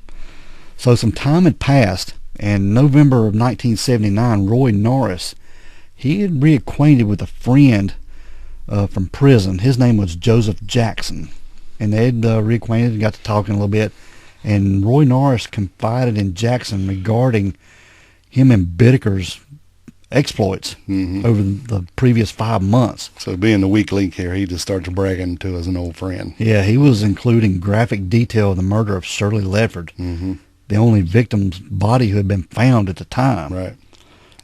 So some time had passed, and in November of 1979, Roy Norris, he had reacquainted with a friend from prison. His name was Joseph Jackson, and they had reacquainted and got to talking a little bit. And Roy Norris confided in Jackson regarding him and Bittaker's exploits over the previous 5 months. So being the weak link here, he just starts bragging to as an old friend. Yeah, he was including graphic detail of the murder of Shirley Ledford, the only victim's body who had been found at the time. Right.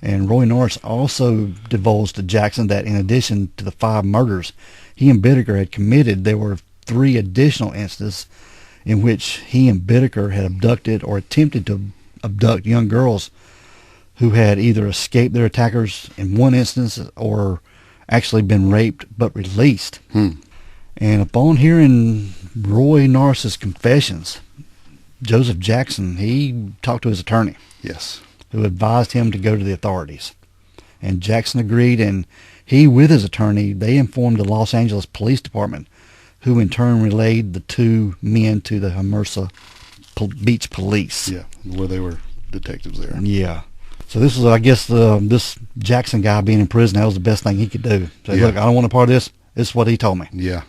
And Roy Norris also divulged to Jackson that in addition to the 5 murders he and Bittaker had committed, there were 3 additional instances in which he and Bittaker had abducted or attempted to abduct young girls who had either escaped their attackers in one instance or actually been raped but released. And upon hearing Roy Norris's confessions, Joseph Jackson, he talked to his attorney. Yes. Who advised him to go to the authorities. And Jackson agreed, and he, with his attorney, they informed the Los Angeles Police Department, who in turn relayed the 2 men to the Hermosa Beach Police. Yeah, where they were detectives there. Yeah. So this was, I guess, this Jackson guy being in prison, that was the best thing he could do. Say, look, I don't want a part of this. This is what he told me. Yeah.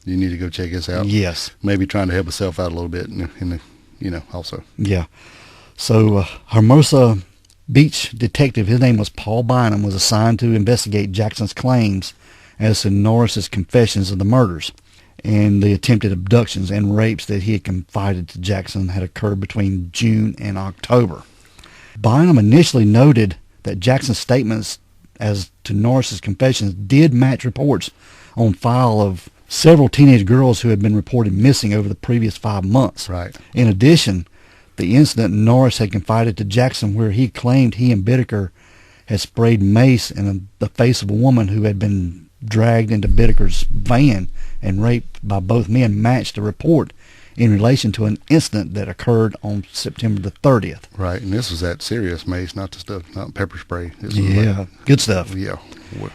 You need to go check this out. Yes. Maybe trying to help himself out a little bit, also. Yeah. So Hermosa Beach detective, his name was Paul Bynum, was assigned to investigate Jackson's claims as to Norris's confessions of the murders and the attempted abductions and rapes that he had confided to Jackson had occurred between June and October. Bynum initially noted that Jackson's statements as to Norris's confessions did match reports on file of several teenage girls who had been reported missing over the previous 5 months. Right. In addition, the incident Norris had confided to Jackson where he claimed he and Bittaker had sprayed mace in the face of a woman who had been dragged into Bittaker's van and raped by both men matched a report in relation to an incident that occurred on September the 30th. Right, and this was that serious mace, not the stuff, not pepper spray. This was Yeah, good stuff. yeah. Well,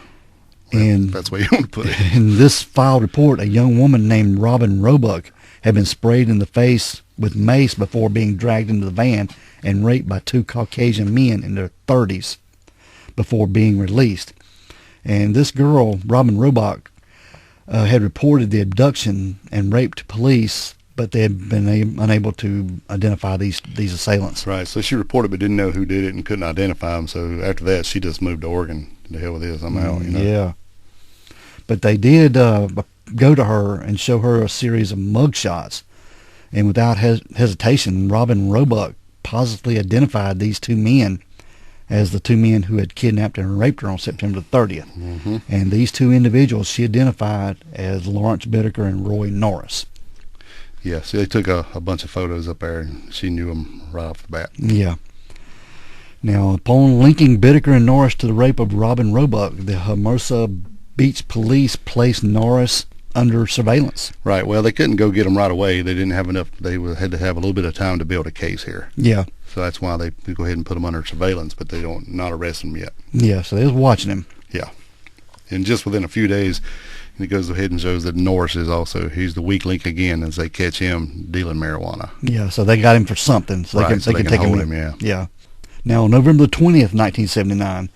And that's the way you want to put it. in this filed report, a young woman named Robin Roebuck had been sprayed in the face with mace before being dragged into the van and raped by 2 Caucasian men in their 30s before being released. And this girl, Robin Roebuck, had reported the abduction and rape to police, but they had been unable to identify these assailants. Right, so she reported but didn't know who did it and couldn't identify them, so after that she just moved to Oregon. To hell with this, I'm out, you know. Yeah. But they did go to her and show her a series of mugshots, and without hesitation, Robin Roebuck positively identified these 2 men as the 2 men who had kidnapped and raped her on September 30th. Mm-hmm. And these 2 individuals she identified as Lawrence Bittaker and Roy Norris. Yeah, so they took a bunch of photos up there, and she knew them right off the bat. Yeah. Now, upon linking Bittaker and Norris to the rape of Robin Roebuck, the Hermosa Beach police placed Norris under surveillance. Right, well, they couldn't go get them right away. They didn't have enough. They had to have a little bit of time to build a case here. Yeah. So that's why they go ahead and put them under surveillance, but they don't not arrest them yet. Yeah, so they was watching him. Yeah. And just within a few days, and it goes ahead and shows that Norris is also, he's the weak link again as they catch him dealing marijuana. Yeah, so they got him for something. So Right, they can take hold him. him, yeah. Yeah. Now, on November the 20th, 1979,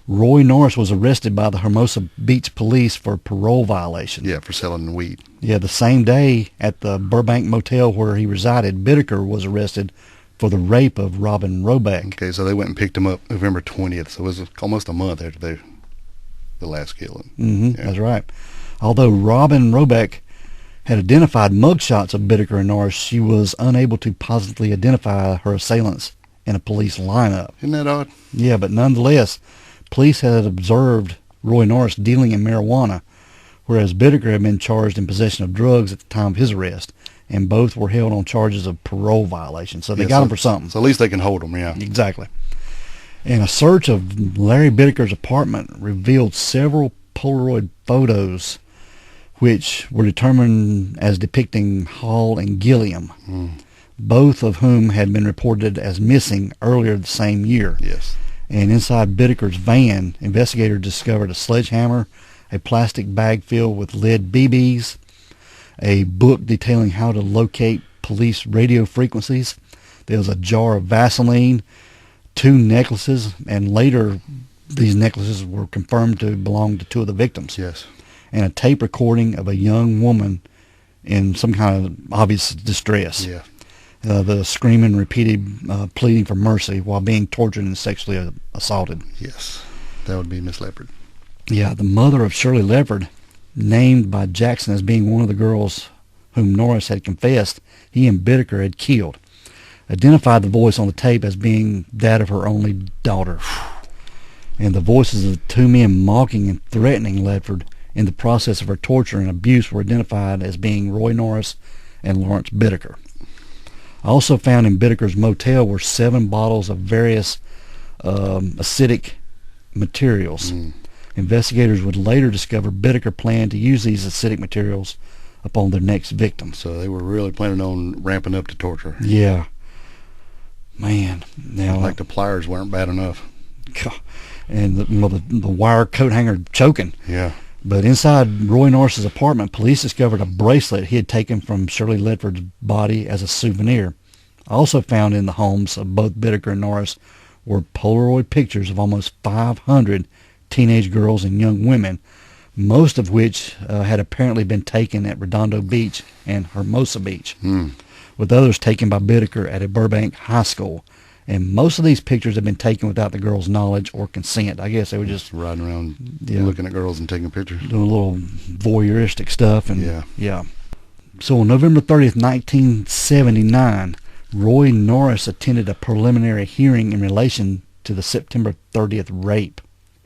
Roy Norris was arrested by the Hermosa Beach police for parole violation. Yeah, for selling weed. Yeah, the same day at the Burbank motel where he resided, Bittaker was arrested for the rape of Robin Roebuck. Okay, so they went and picked him up November 20th, so it was almost a month after the last killing. Mm-hmm, Yeah. That's right. Although Robin Roebuck had identified mugshots of Bittaker and Norris, she was unable to positively identify her assailants in a police lineup. Isn't that odd? Yeah, but nonetheless, police had observed Roy Norris dealing in marijuana, whereas Bittaker had been charged in possession of drugs at the time of his arrest, and both were held on charges of parole violation. So they got him for something. So at least they can hold him, yeah. Exactly. And a search of Larry Bittaker's apartment revealed several Polaroid photos which were determined as depicting Hall and Gilliam, both of whom had been reported as missing earlier the same year. Yes. And inside Bittaker's van, investigators discovered a sledgehammer, a plastic bag filled with lead BBs, a book detailing how to locate police radio frequencies. There was a jar of Vaseline, 2 necklaces, and later these necklaces were confirmed to belong to 2 of the victims. Yes. And a tape recording of a young woman in some kind of obvious distress. Yeah. The screaming, repeated pleading for mercy while being tortured and sexually assaulted. Yes. That would be Miss Leopard. Yeah, the mother of Shirley Leopard, named by Jackson as being one of the girls whom Norris had confessed he and Bittaker had killed, identified the voice on the tape as being that of her only daughter. And the voices of the 2 men mocking and threatening Leopard in the process of her torture and abuse were identified as being Roy Norris and Lawrence Bittaker. Also found in Bittaker's motel were 7 bottles of various acidic materials. Investigators would later discover Bittaker planned to use these acidic materials upon their next victim. So they were really planning on ramping up the torture. Yeah. Man. Now, Like the pliers weren't bad enough. and the wire coat hanger choking. Yeah. But inside Roy Norris's apartment, police discovered a bracelet he had taken from Shirley Ledford's body as a souvenir. Also found in the homes of both Bittaker and Norris were Polaroid pictures of almost 500 teenage girls and young women, most of which had apparently been taken at Redondo Beach and Hermosa Beach, with others taken by Bittaker at a Burbank high school. And most of these pictures have been taken without the girls' knowledge or consent. I guess they were just riding around looking at girls and taking pictures. doing a little voyeuristic stuff. And Yeah. So on November 30th, 1979, Roy Norris attended a preliminary hearing in relation to the September 30th rape.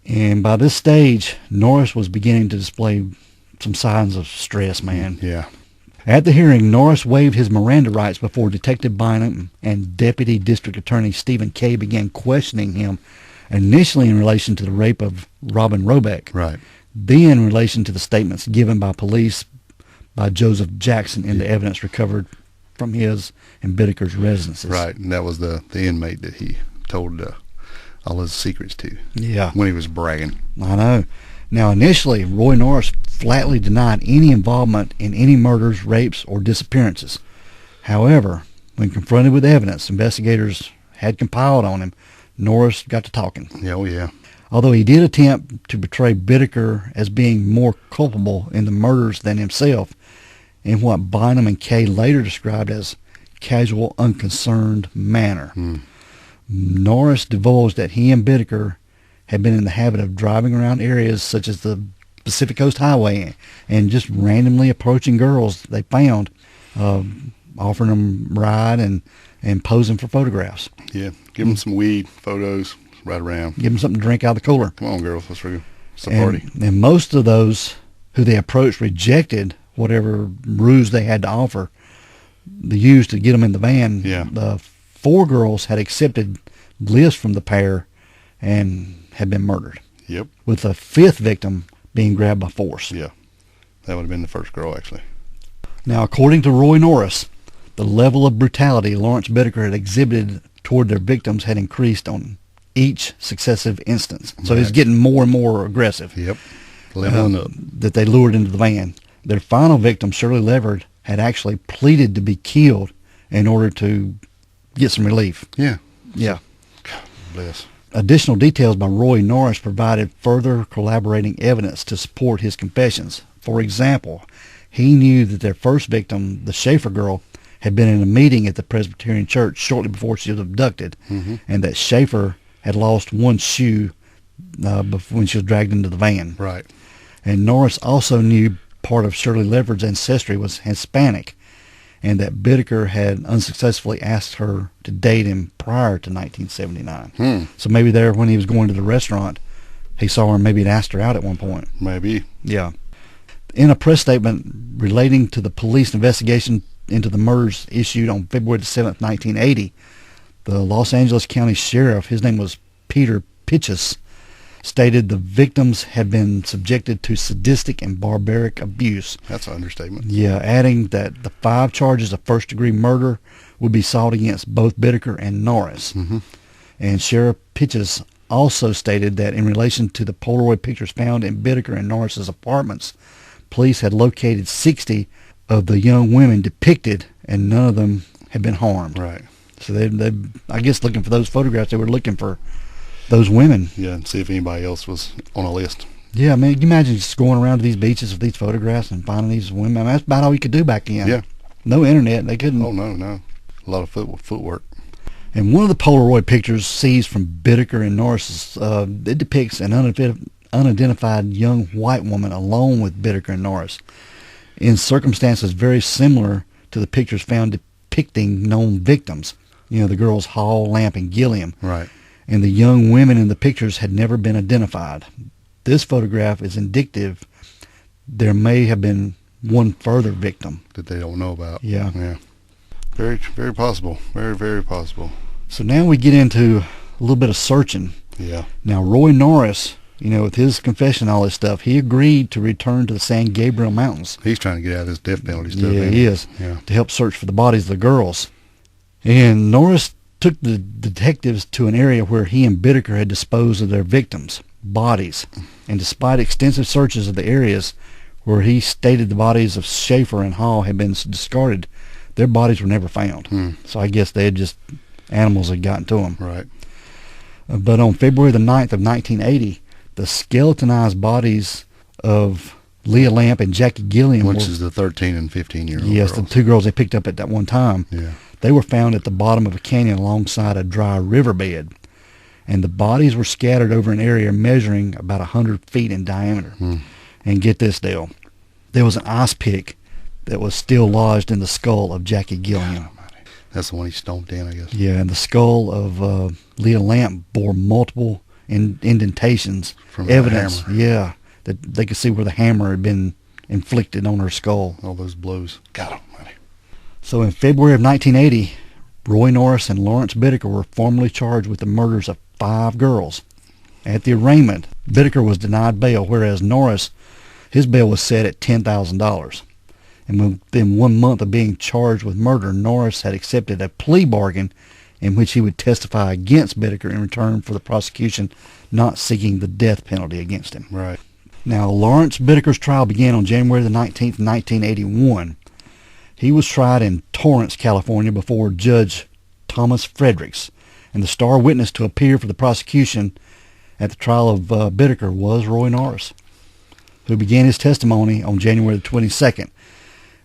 And by this stage, Norris was beginning to display some signs of stress, man. Yeah. At the hearing, Norris waived his Miranda rights before Detective Bynum and Deputy District Attorney Stephen Kay began questioning him, initially in relation to the rape of Robin Robeck, Right. then in relation to the statements given by police by Joseph Jackson in the evidence recovered from his and Bittaker's residences. Right, and that was the inmate that he told all his secrets to. Yeah. When he was bragging. I know. Now, initially, Roy Norris flatly denied any involvement in any murders, rapes, or disappearances. However, when confronted with evidence investigators had compiled on him, Norris got to talking. Yeah, oh yeah. Although he did attempt to portray Bittaker as being more culpable in the murders than himself, in what Bynum and Kay later described as casual, unconcerned manner. Norris divulged that he and Bittaker had been in the habit of driving around areas such as the Pacific Coast Highway and just randomly approaching girls they found, offering them a ride and posing for photographs. Yeah, give them some weed, photos, right around. Give them something to drink out of the cooler. Come on, girls, let's go. It's a party. And most of those who they approached rejected whatever ruse they had to offer, the use to get them in the van. Yeah. The 4 girls had accepted lists from the pair and had been murdered, Yep. with the 5th victim being grabbed by force. Yeah. That would have been the first girl, actually. Now, according to Roy Norris, the level of brutality Lawrence Bittaker had exhibited toward their victims had increased on each successive instance. So he's getting more and more aggressive. Yep. Leveling up. That they lured into the van. Their final victim, Shirley Leverett, had actually pleaded to be killed in order to get some relief. Yeah. Yeah. God bless. Additional details by Roy Norris provided further corroborating evidence to support his confessions. For example, he knew that their first victim, the Schaefer girl, had been in a meeting at the Presbyterian Church shortly before she was abducted, and that Schaefer had lost one shoe when she was dragged into the van. Right. And Norris also knew part of Shirley Leverett's ancestry was Hispanic, and that Bittaker had unsuccessfully asked her to date him prior to 1979. So maybe there, when he was going to the restaurant, he saw her and maybe had asked her out at one point. Maybe. Yeah. In a press statement relating to the police investigation into the murders issued on February the 7th, 1980, the Los Angeles County Sheriff, his name was Peter Pitchess, stated the victims had been subjected to sadistic and barbaric abuse. That's an understatement. Yeah, adding that the 5 charges of first-degree murder would be sought against both Bittaker and Norris. And Sheriff Pitchess also stated that in relation to the Polaroid pictures found in Bittaker and Norris's apartments, police had located 60 of the young women depicted, and none of them had been harmed. Right. So they I guess, looking for those photographs, they were looking for those women. Yeah, and see if anybody else was on a list. Yeah, I mean, can you imagine just going around to these beaches with these photographs and finding these women? I mean, that's about all you could do back then. Yeah. No internet. They couldn't. Oh, no. A lot of footwork. And one of the Polaroid pictures seized from Bittaker and Norris, it depicts an unidentified young white woman alone with Bittaker and Norris in circumstances very similar to the pictures found depicting known victims. You know, the girls Hall, Lamp, and Gilliam. Right. And the young women in the pictures had never been identified. This photograph is indicative there may have been one further victim That they don't know about. Yeah. Yeah. Very, very possible. Very, very possible. So now we get into a little bit of searching. Yeah. Now, Roy Norris, you know, with his confession and all this stuff, he agreed to return to the San Gabriel Mountains. He's trying to get out of this death penalty stuff. Yeah, ain't he is. Yeah. To help search for the bodies of the girls. And Norris took the detectives to an area where he and Bittaker had disposed of their victims' bodies. And despite extensive searches of the areas where he stated the bodies of Schaefer and Hall had been discarded, their bodies were never found. So I guess they had just, animals had gotten to them. Right. But on February the 9th of 1980, the skeletonized bodies of Leah Lamp and Jackie Gilliam Which is the 13 and 15-year-old yes, girls. the 2 girls they picked up at that one time. Yeah. They were found at the bottom of a canyon alongside a dry riverbed, and the bodies were scattered over an area measuring about 100 feet in diameter. And get this, Dale, there was an ice pick that was still lodged in the skull of Jackie Gilliam. That's the one he stomped in, I guess. Yeah, and the skull of Leah Lamp bore multiple indentations, From evidence. the hammer. Yeah, that they could see where the hammer had been inflicted on her skull. All those blows. God almighty. So in February of 1980, Roy Norris and Lawrence Bittaker were formally charged with the murders of 5 girls. At the arraignment, Bittaker was denied bail, whereas Norris, his bail was set at $10,000. And within 1 month of being charged with murder, Norris had accepted a plea bargain in which he would testify against Bittaker in return for the prosecution not seeking the death penalty against him. Right. Now, Lawrence Bittaker's trial began on January the 19th, 1981. He was tried in Torrance, California, before Judge Thomas Fredericks, and the star witness to appear for the prosecution at the trial of Bittaker was Roy Norris, who began his testimony on January the 22nd.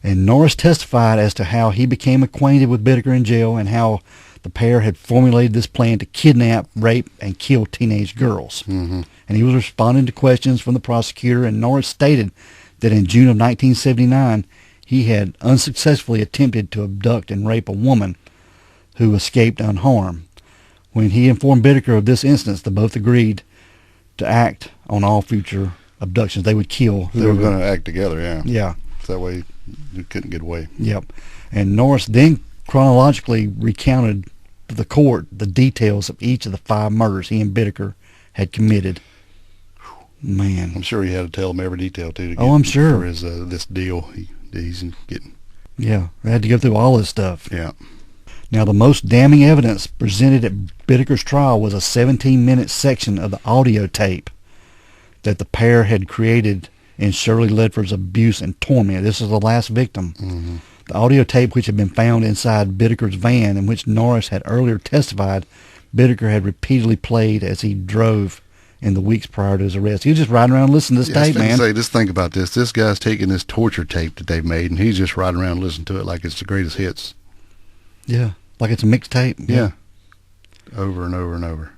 And Norris testified as to how he became acquainted with Bittaker in jail and how the pair had formulated this plan to kidnap, rape, and kill teenage girls. Mm-hmm. And he was responding to questions from the prosecutor, and Norris stated that in June of 1979, he had unsuccessfully attempted to abduct and rape a woman who escaped unharmed. When he informed Bittaker of this instance, they both agreed to act on all future abductions. They would kill They were going to act together, yeah. Yeah. So that way you couldn't get away. Yep. And Norris then chronologically recounted to the court the details of each of the 5 murders he and Bittaker had committed. Man. I'm sure he had to tell him every detail, too. Oh, I'm sure. For his, this deal he's getting. Yeah. They had to go through all this stuff. Yeah. Now, the most damning evidence presented at Bittaker's trial was a 17-minute section of the audio tape that the pair had created in Shirley Ledford's abuse and torment. This is the last victim. Mm-hmm. The audio tape, which had been found inside Bittaker's van, in which Norris had earlier testified, Bittaker had repeatedly played as he drove in the weeks prior to his arrest. He was just riding around listening to this tape, man. Just think about this. This guy's taking this torture tape that they've made, and he's just riding around listening to it like it's the greatest hits. Yeah, like it's a mixtape. Yeah. Over and over and over.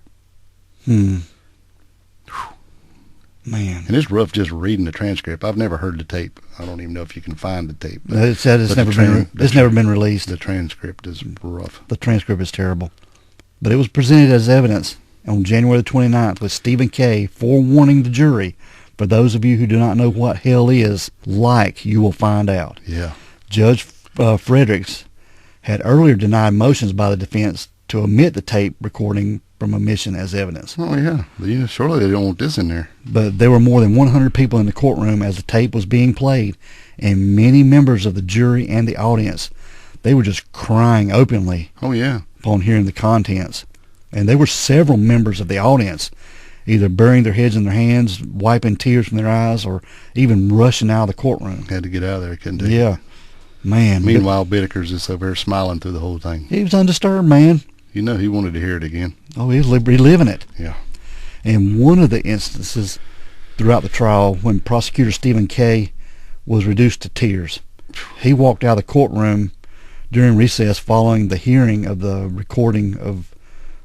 Man. And it's rough just reading the transcript. I've never heard the tape. I don't even know if you can find the tape. It said it's never been released. The transcript is rough. The transcript is terrible. But it was presented as evidence on January the 29th with Stephen K. forewarning the jury, for those of you who do not know what hell is like, you will find out. Yeah. Judge Fredericks had earlier denied motions by the defense to omit the tape recording from omission as evidence. Oh, yeah. Surely they don't want this in there. But there were more than 100 people in the courtroom as the tape was being played, and many members of the jury and the audience, they were just crying openly. Oh, yeah. Upon hearing the contents. And there were several members of the audience either burying their heads in their hands, wiping tears from their eyes, or even rushing out of the courtroom. Had to get out of there, couldn't they? Yeah. Man. Meanwhile, Bittaker's just over there smiling through the whole thing. He was undisturbed, man. You know he wanted to hear it again. Oh, he was reliving it. Yeah. And one of the instances throughout the trial when prosecutor Stephen K. was reduced to tears. He walked out of the courtroom during recess following the hearing of the recording of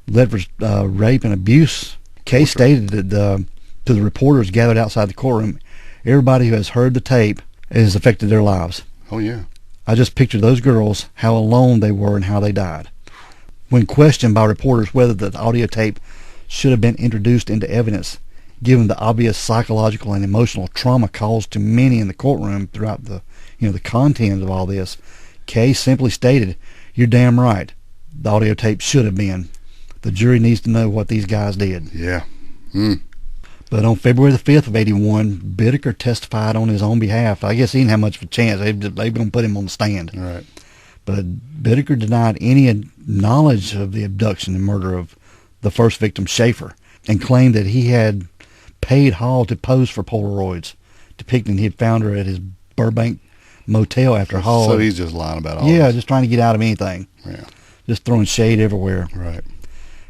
Ledford's rape and abuse. K. stated that to the reporters gathered outside the courtroom, everybody who has heard the tape has affected their lives. Oh, yeah. I just pictured those girls, how alone they were and how they died. When questioned by reporters whether the audio tape should have been introduced into evidence, given the obvious psychological and emotional trauma caused to many in the courtroom throughout the content of all this, Kay simply stated, "You're damn right. The audio tape should have been. The jury needs to know what these guys did." Yeah. But on February the 5th of 81, Bittaker testified on his own behalf. I guess he didn't have much of a chance. They were going to put him on the stand. Right. But Bittaker denied any knowledge of the abduction and murder of the first victim, Schaefer, and claimed that he had paid Hall to pose for Polaroids, depicting he had found her at his Burbank motel after Hall. So he's just lying about all Yeah, this. just trying to get out of anything. Yeah. Just throwing shade everywhere. Right.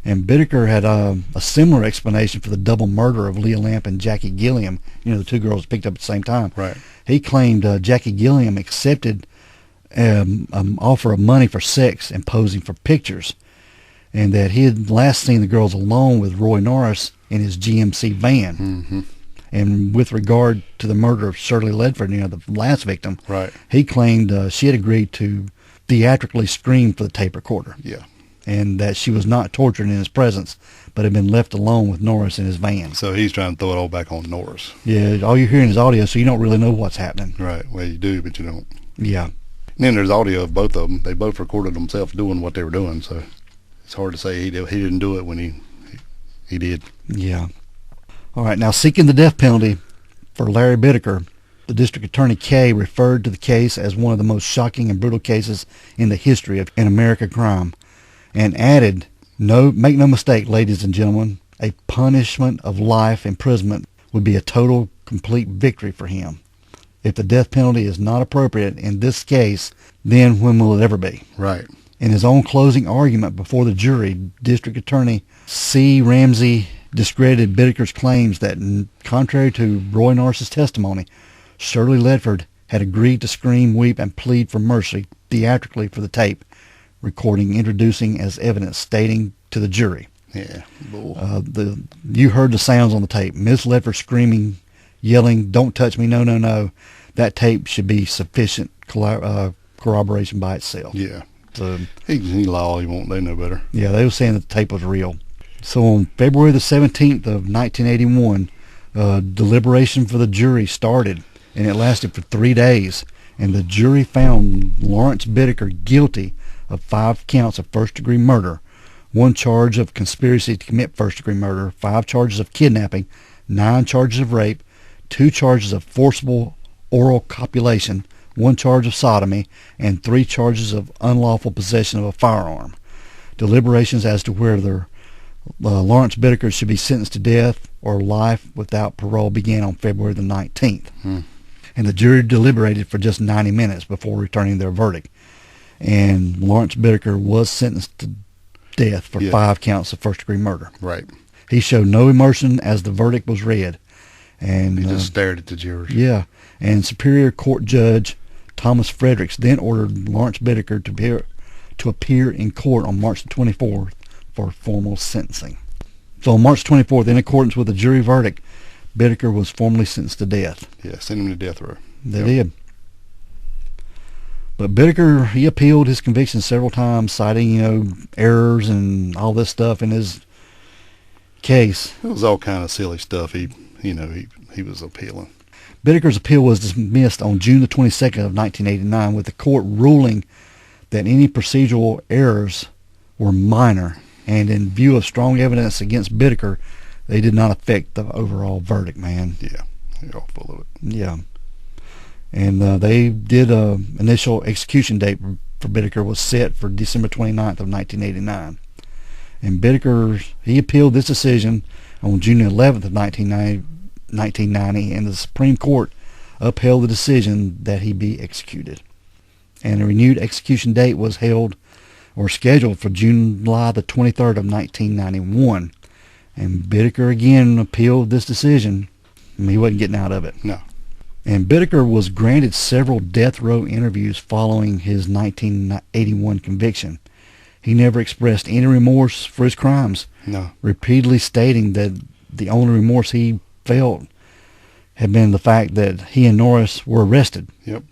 And Bittaker had a similar explanation for the double murder of Leah Lamp and Jackie Gilliam, the 2 girls picked up at the same time. Right. He claimed Jackie Gilliam accepted an offer of money for sex and posing for pictures, and that he had last seen the girls alone with Roy Norris in his GMC van. Mm-hmm. And with regard to the murder of Shirley Ledford, the last victim, Right. he claimed she had agreed to theatrically scream for the tape recorder. Yeah. and that she was not tortured in his presence, but had been left alone with Norris in his van. So he's trying to throw it all back on Norris. Yeah, all you're hearing is audio, so you don't really know what's happening. Right. Well, you do, but you don't. Yeah. And then there's audio of both of them. They both recorded themselves doing what they were doing, so it's hard to say he didn't do it when he did. Yeah. All right, now seeking the death penalty for Larry Bittaker, the District Attorney Kay referred to the case as one of the most shocking and brutal cases in the history of American crime, and added, make no mistake, ladies and gentlemen, a punishment of life imprisonment would be a total, complete victory for him. If the death penalty is not appropriate in this case, then when will it ever be? Right. In his own closing argument before the jury, District Attorney C. Ramsey discredited Bittaker's claims that, contrary to Roy Norris's testimony, Shirley Ledford had agreed to scream, weep, and plead for mercy theatrically for the tape recording, introducing as evidence, stating to the jury. Yeah. You heard the sounds on the tape. Miss Ledford screaming, yelling, "Don't touch me, no, no, no." That tape should be sufficient corroboration by itself. Yeah. So, he lie all he won't. They know better. Yeah, they were saying that the tape was real. So on February the 17th of 1981, deliberation for the jury started, and it lasted for 3 days. And the jury found Lawrence Bittaker guilty of 5 counts of first-degree murder, 1 charge of conspiracy to commit first-degree murder, 5 charges of kidnapping, 9 charges of rape, 2 charges of forcible oral copulation, 1 charge of sodomy, and 3 charges of unlawful possession of a firearm. Deliberations as to whether Lawrence Bittaker should be sentenced to death or life without parole began on February the 19th. And the jury deliberated for just 90 minutes before returning their verdict. And Lawrence Bittaker was sentenced to death for 5 counts of first-degree murder. Right. He showed no emotion as the verdict was read. And he just stared at the jurors. Yeah. And Superior Court Judge Thomas Fredericks then ordered Lawrence Bittaker to appear in court on March the 24th for formal sentencing. So on March 24th, in accordance with the jury verdict, Bittaker was formally sentenced to death. Yeah, sent him to death row. They did. But Bittaker, he appealed his conviction several times, citing, errors and all this stuff in his case. It was all kind of silly stuff. He was appealing. Bittaker's appeal was dismissed on June the 22nd of 1989, with the court ruling that any procedural errors were minor, and in view of strong evidence against Bittaker, they did not affect the overall verdict, man. Yeah, they're all full of it. Yeah. And they did initial execution date for Bittaker was set for December 29th of 1989. And Bittaker, he appealed this decision on June 11th of 1990, and the Supreme Court upheld the decision that he be executed. And a renewed execution date was held or scheduled for July the 23rd of 1991. And Bittaker again appealed this decision. He wasn't getting out of it. No. And Bittaker was granted several death row interviews following his 1981 conviction. He never expressed any remorse for his crimes, No. repeatedly stating that the only remorse he felt had been the fact that he and Norris were arrested. Yep.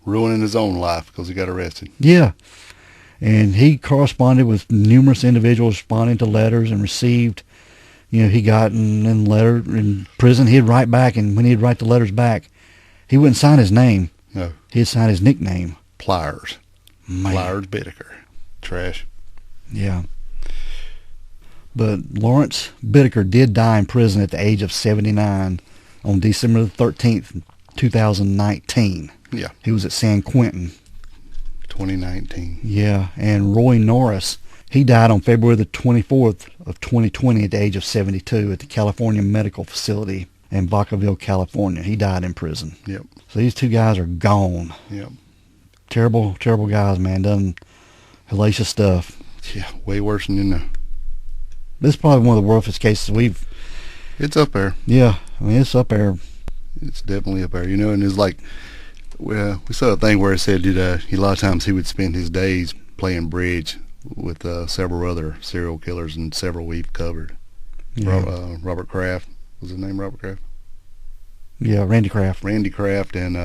Ruining his own life because he got arrested. Yeah. And he corresponded with numerous individuals responding to letters and received, he got in letter in prison, he'd write back, and when he'd write the letters back, he wouldn't sign his name. No. He'd sign his nickname. Pliers. Man. Pliers Bittaker. Trash. Yeah. But Lawrence Bittaker did die in prison at the age of 79 on December the 13th, 2019. Yeah. He was at San Quentin. 2019. Yeah, and Roy Norris, he died on February the 24th of 2020 at the age of 72 at the California Medical Facility in Vacaville, California. He died in prison. Yep. So these 2 guys are gone. Yep. Terrible, terrible guys, man. Done hellacious stuff. Yeah, way worse than you know. This is probably one of the roughest cases we've... It's up there. Yeah, I mean, it's up there. It's definitely up there, and it's like, well, we saw a thing where it said a lot of times he would spend his days playing bridge with several other serial killers, and several we've covered. Yeah. Robert Kraft, was his name Robert Kraft? Yeah, Randy Kraft. Randy Kraft and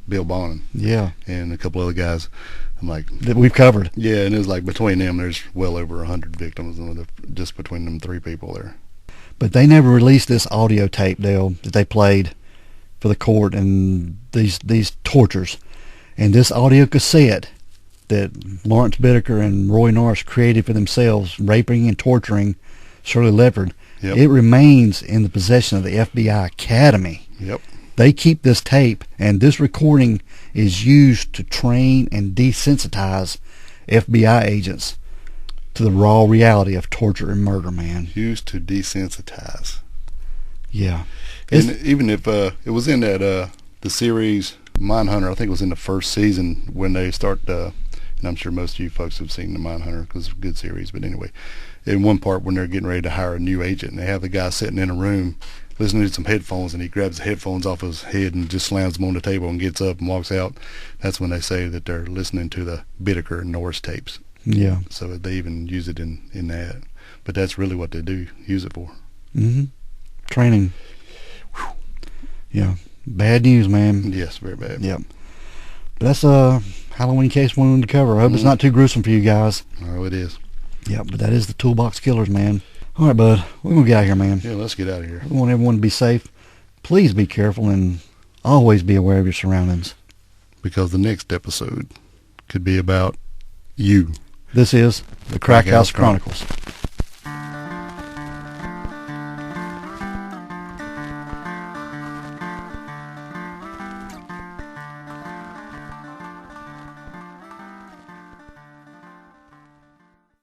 Bill Bonin, Yeah. and a couple other guys. I'm like, That we've covered. yeah, and it was like between them, there's well over 100 victims just between them three people there. But they never released this audio tape, Dale, that they played for the court and these tortures. And this audio cassette that Lawrence Bittaker and Roy Norris created for themselves, raping and torturing Shirley Leopard, Yep. it remains in the possession of the FBI Academy. Yep. They keep this tape, and this recording is used to train and desensitize FBI agents to the raw reality of torture and murder, man. Used to desensitize. Yeah. And even if it was in that the series Mindhunter, I think it was in the first season when they start, and I'm sure most of you folks have seen the Mindhunter because it's a good series, but anyway, in one part when they're getting ready to hire a new agent, and they have the guy sitting in a room listening to some headphones, and he grabs the headphones off his head and just slams them on the table and gets up and walks out. That's when they say that they're listening to the Bittaker and Norris tapes. Yeah. So they even use it in that. But that's really what they do, use it for. Mm-hmm. Training. Whew. Yeah. Bad news, man. Yes, very bad. Yep. But that's a Halloween case we wanted to cover. I hope it's not too gruesome for you guys. Oh, it is. Yep, but that is the Toolbox Killers, man. All right, bud. We're going to get out of here, man. Yeah, let's get out of here. We want everyone to be safe. Please be careful and always be aware of your surroundings. Because the next episode could be about you. This is the Crack House Chronicles.